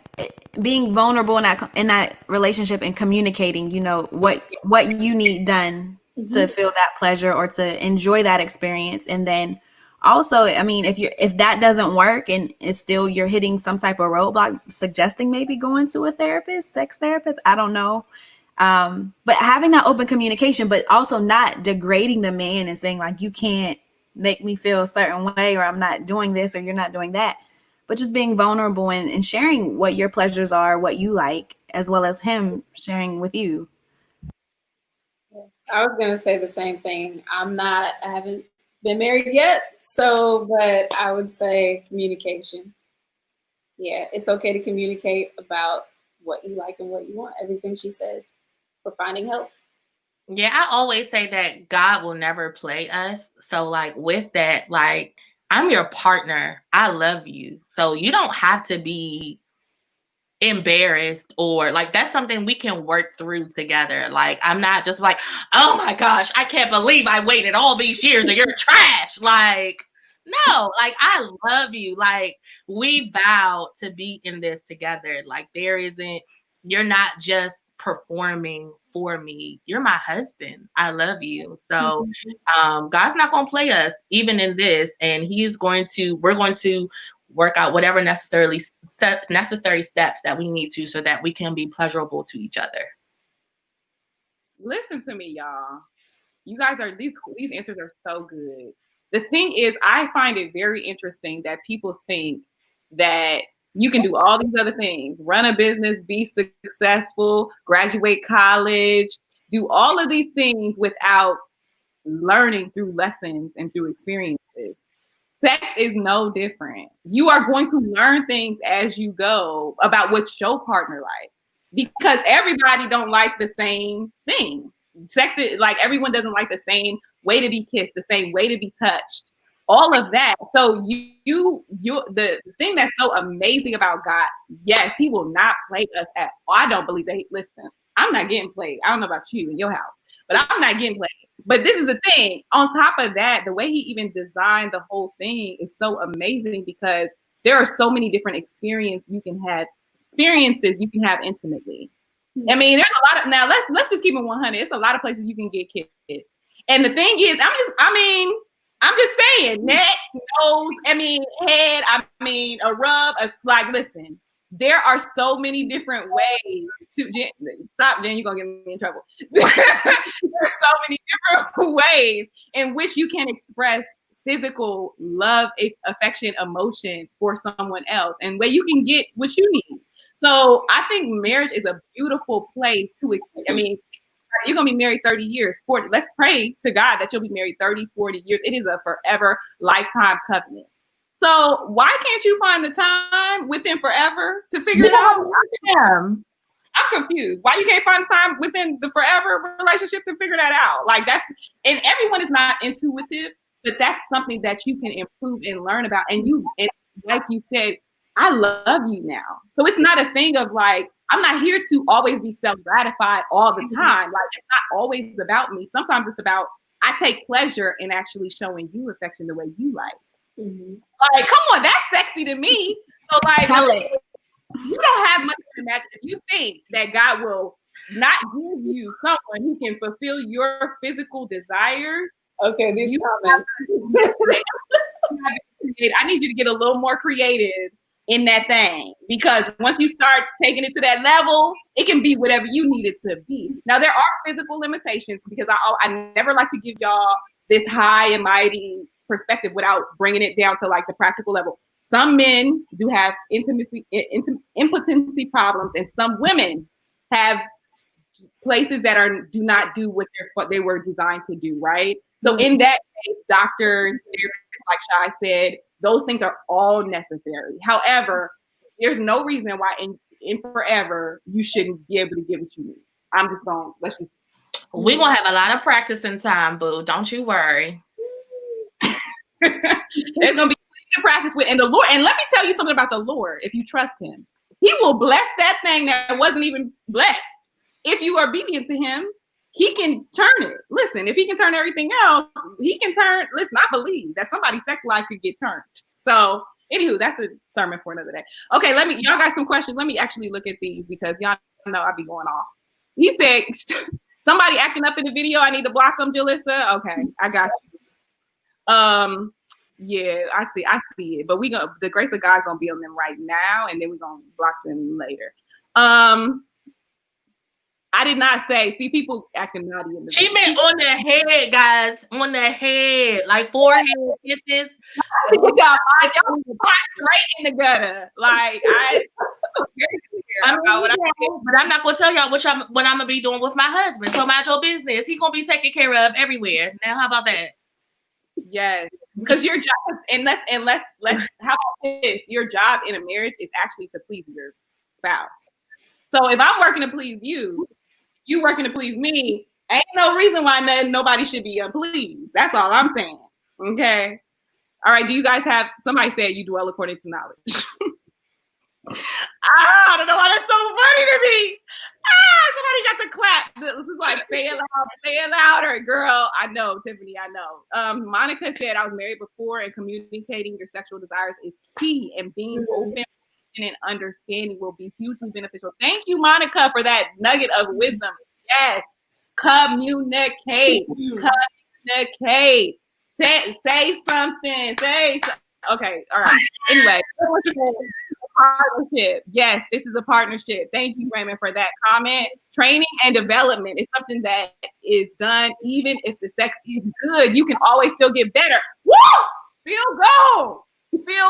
being vulnerable in that relationship and communicating, what you need done to feel that pleasure or to enjoy that experience. And then also, I mean, if that doesn't work and it's still, you're hitting some type of roadblock, suggesting maybe going to a therapist, sex therapist, I don't know. But having that open communication, but also not degrading the man and saying like, you can't make me feel a certain way, or I'm not doing this, or you're not doing that. But just being vulnerable and sharing what your pleasures are, what you like, as well as him sharing with you. I was going to say the same thing. I haven't been married yet, but I would say communication. Yeah, it's okay to communicate about what you like and what you want. Everything she said, for finding help. Yeah, I always say that God will never play us. So like with that, like, I'm your partner. I love you. So you don't have to be embarrassed, or like, that's something we can work through together. Like, I'm not just like, oh my gosh, I can't believe I waited all these years and you're trash. Like, no, like, I love you. Like, we vow to be in this together. Like, you're not just performing for me. You're my husband. I love you. So God's not going to play us even in this, and we're going to work out whatever necessary steps that we need to, so that we can be pleasurable to each other. Listen to me, y'all. You guys these answers are so good. The thing is, I find it very interesting that people think that you can do all these other things, run a business, be successful, graduate college, do all of these things without learning through lessons and through experiences. sex is no different. You are going to learn things as you go about what your partner likes, because everybody don't like the same thing. Sex is like, everyone doesn't like the same way to be kissed, the same way to be touched, all of that. So the thing that's so amazing about God, yes, he will not play us at all. I don't believe that. Listen, I'm not getting played. I don't know about you in your house, but I'm not getting played. But this is the thing. On top of that, the way he even designed the whole thing is so amazing, because there are so many different experiences you can have intimately. I mean, there's a lot of, now let's just keep it 100. It's a lot of places you can get kissed. And the thing is, I'm just saying, neck, nose, head, a rub, like, listen, there are so many different ways to, stop, Jen, you're going to get me in trouble. There are so many different ways in which you can express physical love, affection, emotion for someone else, and where you can get what you need. So I think marriage is a beautiful place to, you're going to be married 30 years, 40. Let's pray to God that you'll be married 30, 40 years. It is a forever lifetime covenant. So why can't you find the time within forever to figure it out? I'm confused. Why you can't find the time within the forever relationship to figure that out? Like, and everyone is not intuitive, but that's something that you can improve and learn about. And like you said, I love you now. So it's not a thing of like, I'm not here to always be self-gratified all the time. Like, it's not always about me. Sometimes it's about, I take pleasure in actually showing you affection the way you like. Mm-hmm. Like, come on, that's sexy to me. So like, you don't have much to imagine. If you think that God will not give you someone who can fulfill your physical desires. Okay, these comments. I need you to get a little more creative in that thing, because once you start taking it to that level, it can be whatever you need it to be. Now, there are physical limitations, because I never like to give y'all this high and mighty perspective without bringing it down to like the practical level. Some men do have impotency problems, and some women have places that do not do what they were designed to do, right? So in that case, doctors, therapists, like Shy said, those things are all necessary. However, there's no reason why in forever you shouldn't be able to get what you need. We're gonna have a lot of practicing time, boo. Don't you worry. There's gonna be to practice with, and the Lord. And let me tell you something about the Lord. If you trust Him, He will bless that thing that wasn't even blessed. If you are obedient to Him, He can turn it. Listen, if He can turn everything else, He can turn. Listen, I believe that somebody's sex life could get turned. So, anywho, that's a sermon for another day. Okay, y'all got some questions. Let me actually look at these, because y'all know I be going off. He said, somebody acting up in the video, I need to block them, Jalissa. Okay, I got you. Yeah, I see it. But the grace of God gonna be on them right now, and then we're gonna block them later. I did not say, see, people acting naughty in the She meant on the head, guys. On the head. Like forehead kisses. Y'all straight in the gutter. Like, I'm very clear about what I did. But I'm not gonna tell y'all what I'm gonna be doing with my husband. So mind your business. He's gonna be taken care of everywhere. Now, how about that? Yes, because your job, and let's how about this? Your job in a marriage is actually to please your spouse. So if I'm working to please you, you working to please me, ain't no reason why nobody should be unpleased. That's all I'm saying. Okay. All right. Do you guys have, somebody said you dwell according to knowledge. I don't know why that's so funny to me. Somebody got to clap. This is like, say it louder, girl. I know, Tiffany, I know. Monica said, I was married before, and communicating your sexual desires is key, and being open and understanding will be hugely beneficial. Thank you, Monica, for that nugget of wisdom. Yes. Communicate. Communicate. Say something. Okay. All right. Anyway. Partnership. Yes, this is a partnership. Thank you, Raymond, for that comment. Training and development is something that is done even if the sex is good. You can always still get better. Woo! Feel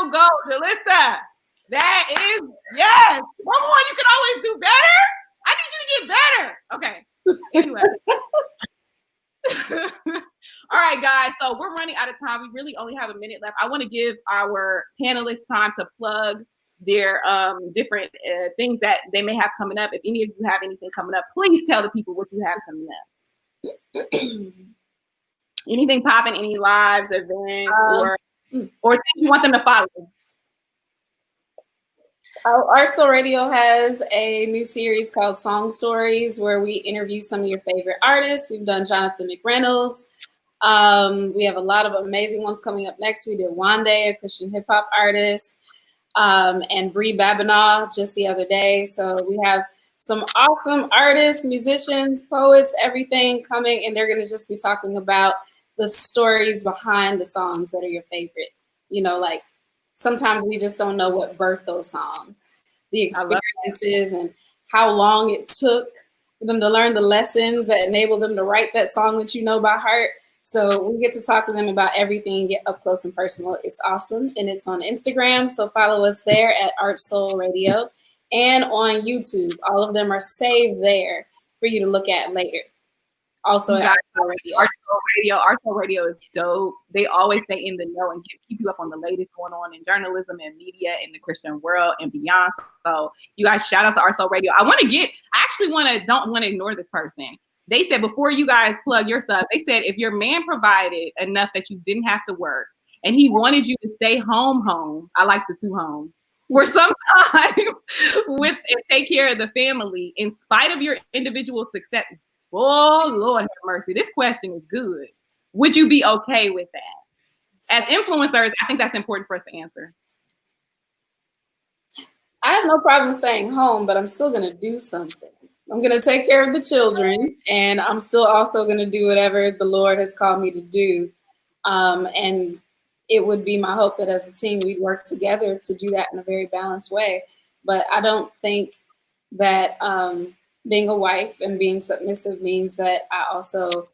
go, Jalissa. That is, yes. Come on, you can always do better. I need you to get better. Okay. Anyway. All right, right, guys. So we're running out of time. We really only have a minute left. I want to give our panelists time to plug their different things that they may have coming up. If any of you have anything coming up, please tell the people what you have coming up. Anything popping, any lives, events, or things you want them to follow. Our Soul Radio has a new series called Song Stories, where we interview some of your favorite artists. We've done Jonathan McReynolds. We have a lot of amazing ones coming up next. We did Wande, a Christian hip hop artist, and Bree Babinaw just the other day. So we have some awesome artists, musicians, poets, everything coming, and they're going to just be talking about the stories behind the songs that are your favorite. You know, like sometimes we just don't know what birthed those songs, the experiences and how long it took for them to learn the lessons that enabled them to write that song that you know by heart. So we get to talk to them about everything and get up close and personal. It's awesome. And it's on Instagram. So follow us there at Art Soul Radio and on YouTube. All of them are saved there for you to look at later. Also, Art Soul Radio. Art Soul Radio is dope. They always stay in the know and keep you up on the latest going on in journalism and media in the Christian world and beyond. So you guys, shout out to Art Soul Radio. I don't want to ignore this person. They said, before you guys plug your stuff, they said if your man provided enough that you didn't have to work and he wanted you to stay home, I like the 2 homes, for some time and take care of the family in spite of your individual success. Oh, Lord have mercy. This question is good. Would you be okay with that? As influencers, I think that's important for us to answer. I have no problem staying home, but I'm still going to do something. I'm going to take care of the children, and I'm still also going to do whatever the Lord has called me to do. And it would be my hope that as a team, we'd work together to do that in a very balanced way. But I don't think that being a wife and being submissive means that I also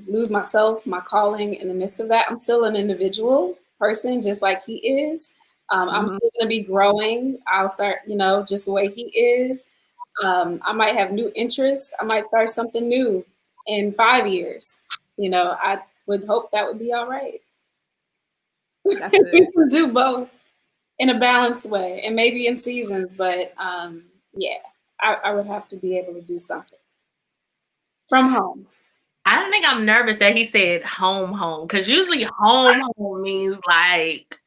lose myself, my calling in the midst of that. I'm still an individual person, just like he is. I'm still going to be growing. I'll start, just the way he is. I might have new interests. I might start something new in 5 years. I would hope that would be all right. We can do both in a balanced way and maybe in seasons. But I would have to be able to do something from home. I don't think I'm nervous that he said home, because usually home means like,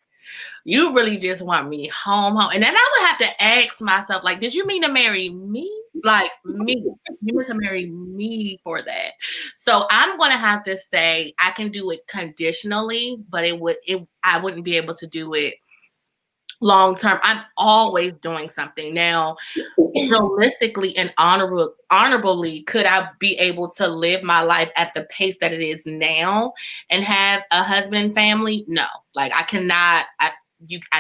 you really just want me home. And then I would have to ask myself, like, did you mean to marry me? Like me. You meant to marry me for that. So I'm going to have to say I can do it conditionally, but I wouldn't be able to do it long term. I'm always doing something. Now, realistically and honorably, could I be able to live my life at the pace that it is now and have a husband, family? No, like I cannot. I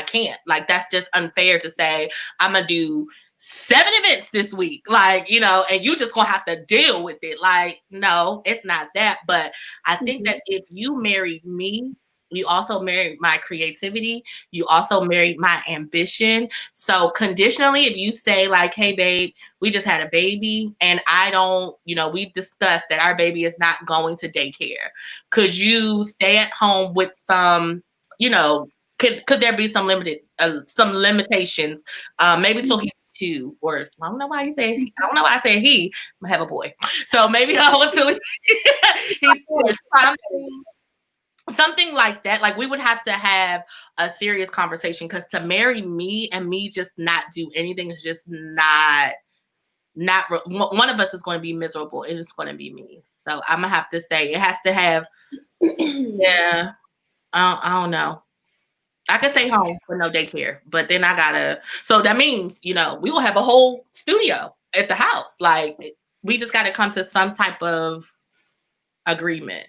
can't. Like, that's just unfair to say I'm gonna do 7 events this week, like, and you just gonna have to deal with it. Like, no, it's not that. But I think that if you marry me, you also married my creativity. You also married my ambition. So conditionally, if you say like, hey, babe, we just had a baby and I don't, we've discussed that our baby is not going to daycare. Could you stay at home with some, could there be some limitations? Maybe till he's 2, or I don't know why I said he. I'm gonna have a boy. So maybe until he's 4. Something like that. Like, we would have to have a serious conversation, because to marry me and me just not do anything is just not one of us is going to be miserable. It is going to be me. So I'm gonna have to say it has to have. Yeah, I don't know. I could stay home for no daycare, but then so that means, we will have a whole studio at the house. Like, we just got to come to some type of agreement.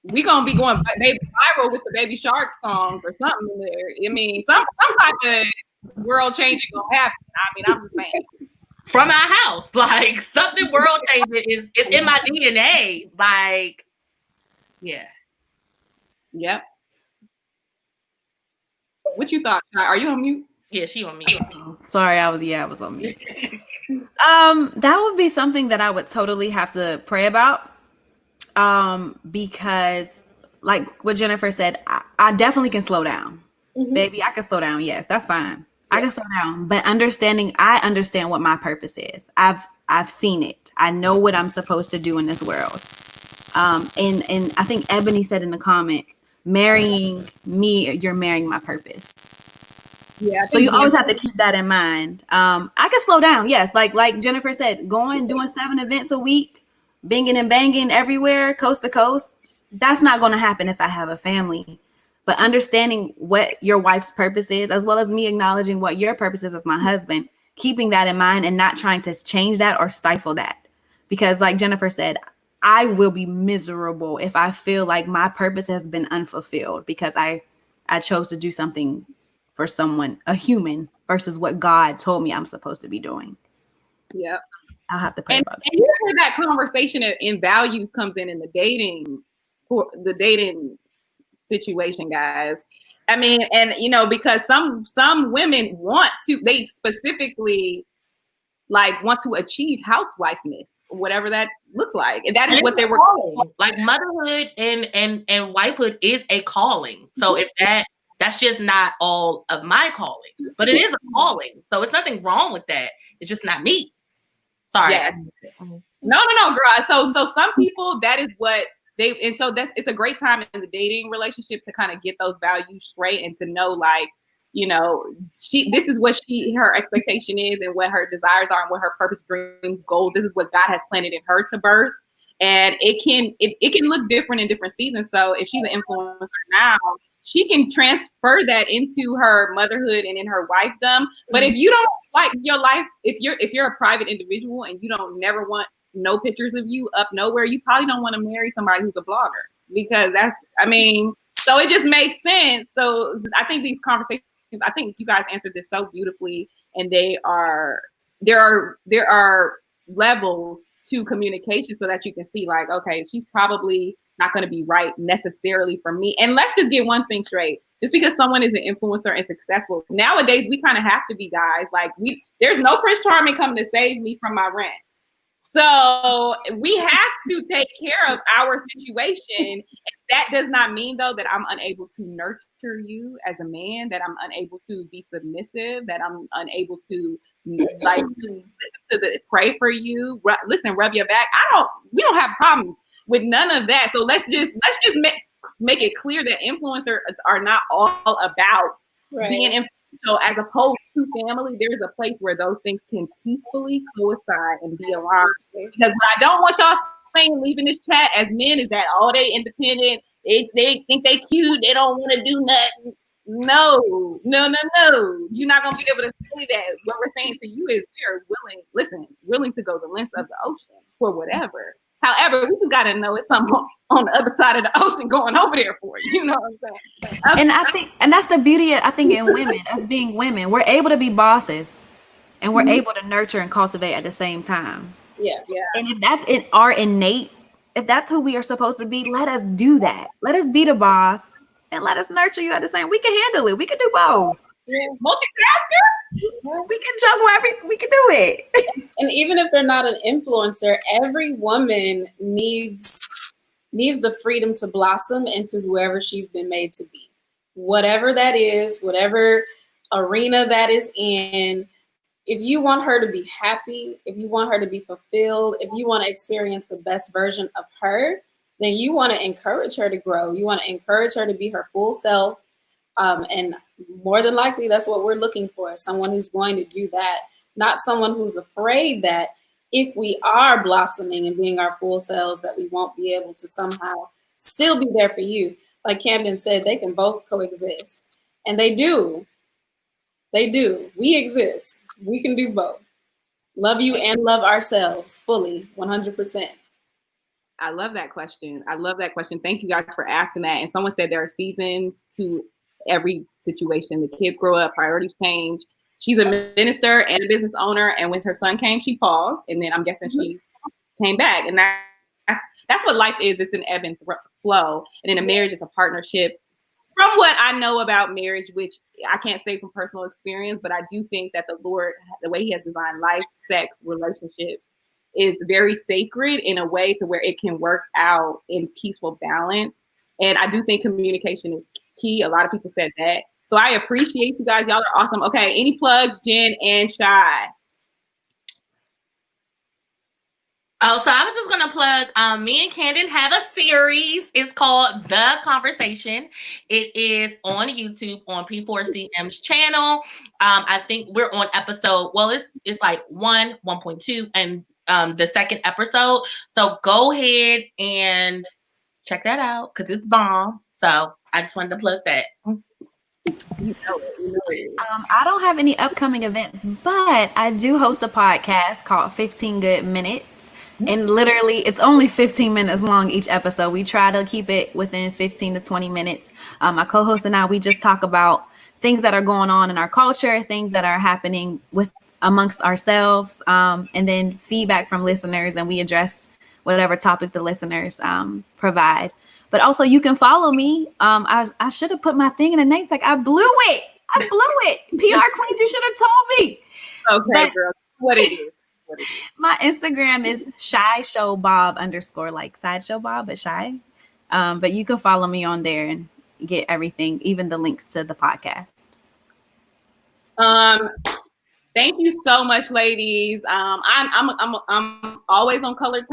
We gonna be going baby viral with the Baby Shark songs or something in there. I mean, some type of world changing gonna happen. I mean, I'm just saying. From our house, like, something world changing is in my DNA. Like, yeah. Yep. What you thought? Are you on mute? Yeah, she on mute. Sorry, I was on mute. That would be something that I would totally have to pray about. Because like what Jennifer said, I definitely can slow down. Baby, I can slow down. Yes, that's fine. I can slow down. But I understand what my purpose is. I've seen it. I know what I'm supposed to do in this world. And I think Ebony said in the comments, marrying me, you're marrying my purpose. Yeah. So you always have to keep that in mind. I can slow down. Yes. Like Jennifer said, doing 7 events a week, binging and banging everywhere, coast to coast. That's not going to happen if I have a family. But understanding what your wife's purpose is, as well as me acknowledging what your purpose is as my husband, keeping that in mind and not trying to change that or stifle that. Because like Jennifer said, I will be miserable if I feel like my purpose has been unfulfilled because I chose to do something for someone, a human, versus what God told me I'm supposed to be doing. Yeah. I'll have to pray about it. And you hear that conversation in values comes in the dating situation, guys. I mean, and because some women they specifically like want to achieve housewifeness, whatever that looks like. And that is what they were calling. Like motherhood and wifehood is a calling. So if that's just not all of my calling, but it is a calling. So it's nothing wrong with that. It's just not me. Sorry. Yes. No, girl. So some people, that is what it's a great time in the dating relationship to kind of get those values straight and to know, like, this is what her expectation is and what her desires are and what her purpose, dreams, goals. This is what God has planted in her to birth. And it can look different in different seasons. So if she's an influencer now, she can transfer that into her motherhood and in her wifedom. But if you don't like your life, if you're a private individual and you don't never want no pictures of you up nowhere, you probably don't want to marry somebody who's a blogger, because so it just makes sense. So I think these conversations, I think you guys answered this so beautifully, and there are levels to communication so that you can see, like, okay, she's probably not going to be right necessarily for me. And let's just get one thing straight. Just because someone is an influencer and successful, nowadays we kind of have to be, guys. Like, there's no Prince Charming coming to save me from my rent. So we have to take care of our situation. That does not mean, though, that I'm unable to nurture you as a man, that I'm unable to be submissive, that I'm unable to pray for you, rub your back. We don't have problems with none of that. So let's just make it clear that influencers are not all about being influential. As opposed to family, there's a place where those things can peacefully coincide and be aligned. Because what I don't want y'all saying leaving this chat as men is that all they independent, they think they cute, they don't want to do nothing. No. You're not gonna be able to say that. What we're saying to you is we are willing to go the length of the ocean for whatever. However, we just gotta know it's something on the other side of the ocean going over there for you. You know what I'm saying? And I think, and that's the beauty, I think, in women, as being women, we're able to be bosses and we're able to nurture and cultivate at the same time. Yeah. And if that's in our innate, if that's who we are supposed to be, let us do that. Let us be the boss and let us nurture you at the same. We can handle it. We can do both. Yeah. Multitasker. We can juggle we can do it. And even if they're not an influencer, every woman needs the freedom to blossom into whoever she's been made to be. Whatever that is, whatever arena that is in, if you want her to be happy, if you want her to be fulfilled, if you want to experience the best version of her, then you want to encourage her to grow. You want to encourage her to be her full self. And more than likely, that's what we're looking for, someone who's going to do that, not someone who's afraid that if we are blossoming and being our full selves, that we won't be able to somehow still be there for you. Like Canden said, they can both coexist. And they do. We exist. We can do both. Love you and love ourselves fully, 100%. I love that question. Thank you guys for asking that. And someone said there are seasons to every situation. The kids grow up, priorities change. She's a minister and a business owner, and when her son came, she paused, and then I'm guessing she came back. And that's what life is. It's an ebb and flow. And in a marriage, it's a partnership. From what I know about marriage, which I can't say from personal experience, but I do think that the Lord, the way He has designed life, sex, relationships, is very sacred in a way to where it can work out in peaceful balance. And I do think communication is key. A lot of people said that. So I appreciate you guys. Y'all are awesome. Okay, any plugs, Jen and Shy? Oh, so I was just gonna plug. Me and Canden have a series. It's called The Conversation. It is on YouTube on P4CM's channel. I think we're on episode. Well, it's like 1.2, and the second episode. So go ahead and check that out because it's bomb. So I just wanted to plug that. I don't have any upcoming events, but I do host a podcast called 15 Good Minutes. And literally, it's only 15 minutes long each episode. We try to keep it within 15 to 20 minutes. My co-host and I, we just talk about things that are going on in our culture, things that are happening amongst ourselves, and then feedback from listeners, and we address whatever topic the listeners provide. But also, you can follow me. I should have put my thing in the name tag. I blew it. PR Queens, you should have told me. Okay, girl. What it is. My Instagram is ShyShowBob_, like Sideshow Bob, but Shy. But you can follow me on there and get everything, even the links to the podcast. Thank you so much, ladies. I'm always on colored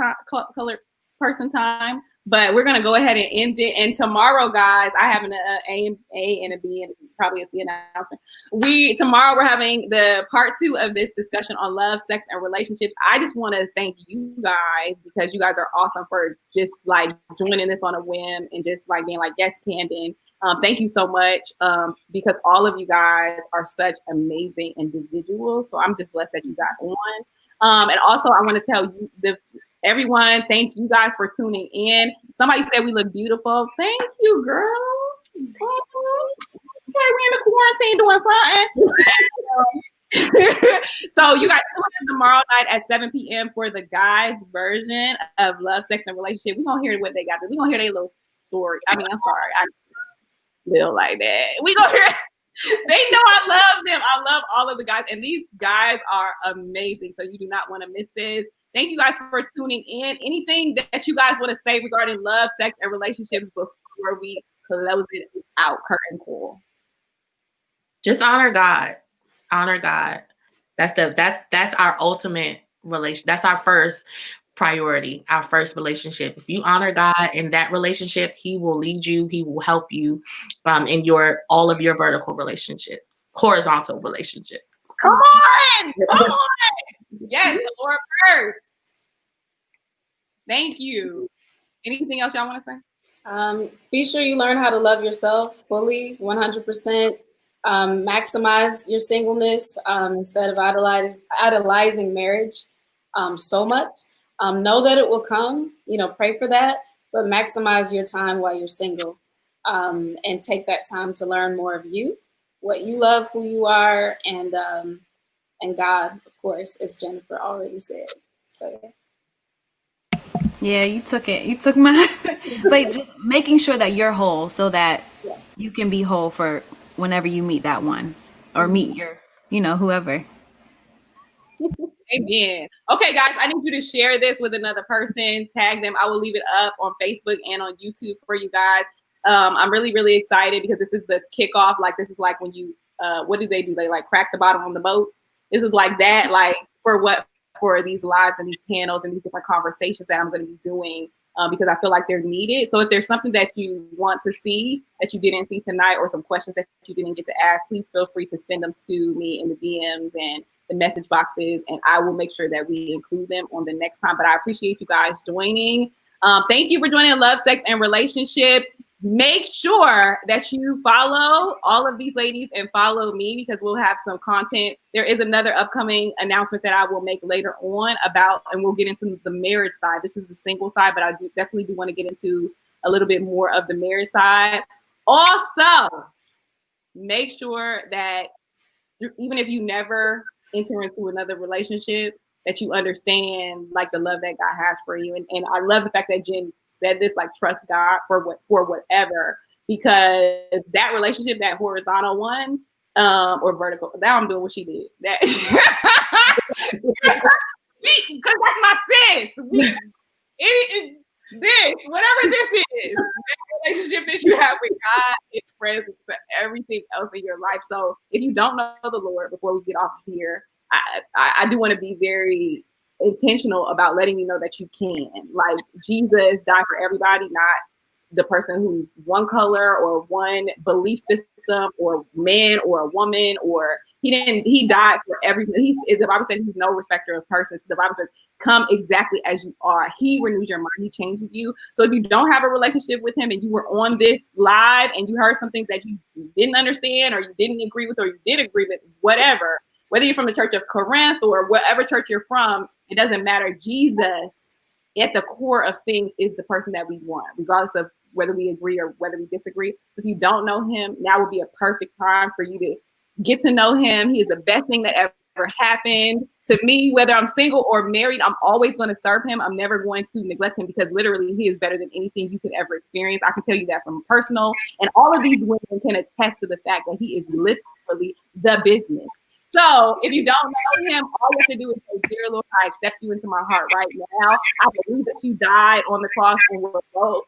person time, but we're gonna go ahead and end it. And tomorrow, guys, I have an A and a B and probably a C announcement. Tomorrow we're having the part 2 of this discussion on love, sex, and relationships. I just want to thank you guys because you guys are awesome for just like joining this on a whim and just like being like, yes, Canden. Thank you so much because all of you guys are such amazing individuals. So I'm just blessed that you got on. And also, I want to tell you, everyone, thank you guys for tuning in. Somebody said we look beautiful. Thank you, girl. Okay, we in the quarantine doing something. So you guys tune in tomorrow night at 7 p.m. for the guys' version of Love, Sex, and Relationship. We're going to hear what they got. We're going to hear their little story. I mean, I'm sorry. I feel like that. We're going to hear they know I love them. I love all of the guys. And these guys are amazing. So you do not want to miss this. Thank you guys for tuning in. Anything that you guys want to say regarding love, sex, and relationships before we close it out, curtain call? Just honor God. Honor God. That's our ultimate relation. That's our first priority, our first relationship. If you honor God in that relationship, He will lead you. He will help you in all of your vertical relationships, horizontal relationships. Come on. Come on. Yes, the Lord first. Thank you. Anything else y'all want to say? Be sure you learn how to love yourself fully, 100%. Maximize your singleness instead of idolizing marriage so much. Know that it will come, pray for that, but maximize your time while you're single and take that time to learn more of you, what you love, who you are, and God, of course, as Jennifer already said. So yeah, you took it. You took mine. But just making sure that you're whole so that you can be whole for whenever you meet that one or meet your, whoever. Amen. Okay, guys, I need you to share this with another person. Tag them. I will leave it up on Facebook and on YouTube for you guys. I'm really, really excited because this is the kickoff. Like, this is like when you, what do? They like crack the bottom on the boat. This is like that, like for these lives and these panels and these different conversations that I'm going to be doing because I feel like they're needed. So if there's something that you want to see that you didn't see tonight or some questions that you didn't get to ask, please feel free to send them to me in the DMs and the message boxes, and I will make sure that we include them on the next time. But I appreciate you guys joining. Thank you for joining Love, Sex, and Relationships. Make sure that you follow all of these ladies and follow me because we'll have some content. There is another upcoming announcement that I will make later on about, and we'll get into the marriage side. This is the single side, but I definitely do want to get into a little bit more of the marriage side. Also, make sure that even if you never enter into another relationship, that you understand like the love that God has for you. And I love the fact that Jen said this, like trust God for whatever, because that relationship, that horizontal one, or vertical, now I'm doing what she did. That Because that's my sis. Whatever this is, the relationship that you have with God is present to everything else in your life. So if you don't know the Lord, before we get off here, I do want to be very intentional about letting you know that you can. Like, Jesus died for everybody, not the person who's one color or one belief system or man or a woman, or he died for everybody. The Bible says he's no respecter of persons. The Bible says, come exactly as you are. He renews your mind. He changes you. So if you don't have a relationship with him and you were on this live and you heard some things that you didn't understand or you didn't agree with or you did agree with, whatever, whether you're from the church of Corinth or whatever church you're from, it doesn't matter. Jesus, at the core of things, is the person that we want, regardless of whether we agree or whether we disagree. So if you don't know him, now would be a perfect time for you to get to know him. He is the best thing that ever happened to me. Whether I'm single or married, I'm always going to serve him. I'm never going to neglect him, because literally he is better than anything you could ever experience. I can tell you that from personal, and all of these women can attest to the fact that he is literally the business. So if you don't know him, all you have to do is say, dear Lord, I accept you into my heart right now. I believe that you died on the cross and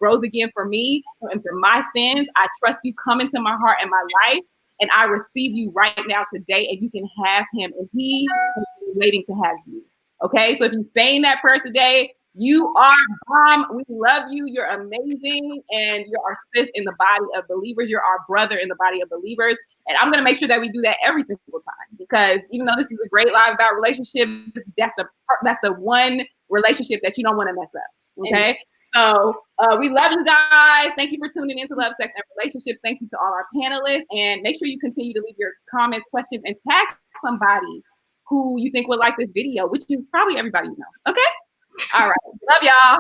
rose again for me and for my sins. I trust you come into my heart and my life, and I receive you right now today, and you can have him, and he is waiting to have you. Okay, so if you're saying that prayer today, you are bomb. We love you. You're amazing, and you're our sis in the body of believers. You're our brother in the body of believers. And I'm going to make sure that we do that every single time, because even though this is a great live about relationship, that's the one relationship that you don't want to mess up. Okay. So we love you guys. Thank you for tuning into Love, Sex, and Relationships. Thank you to all our panelists, and make sure you continue to leave your comments, questions, and tag somebody who you think would like this video, which is probably everybody you know. Okay. All right. Love y'all.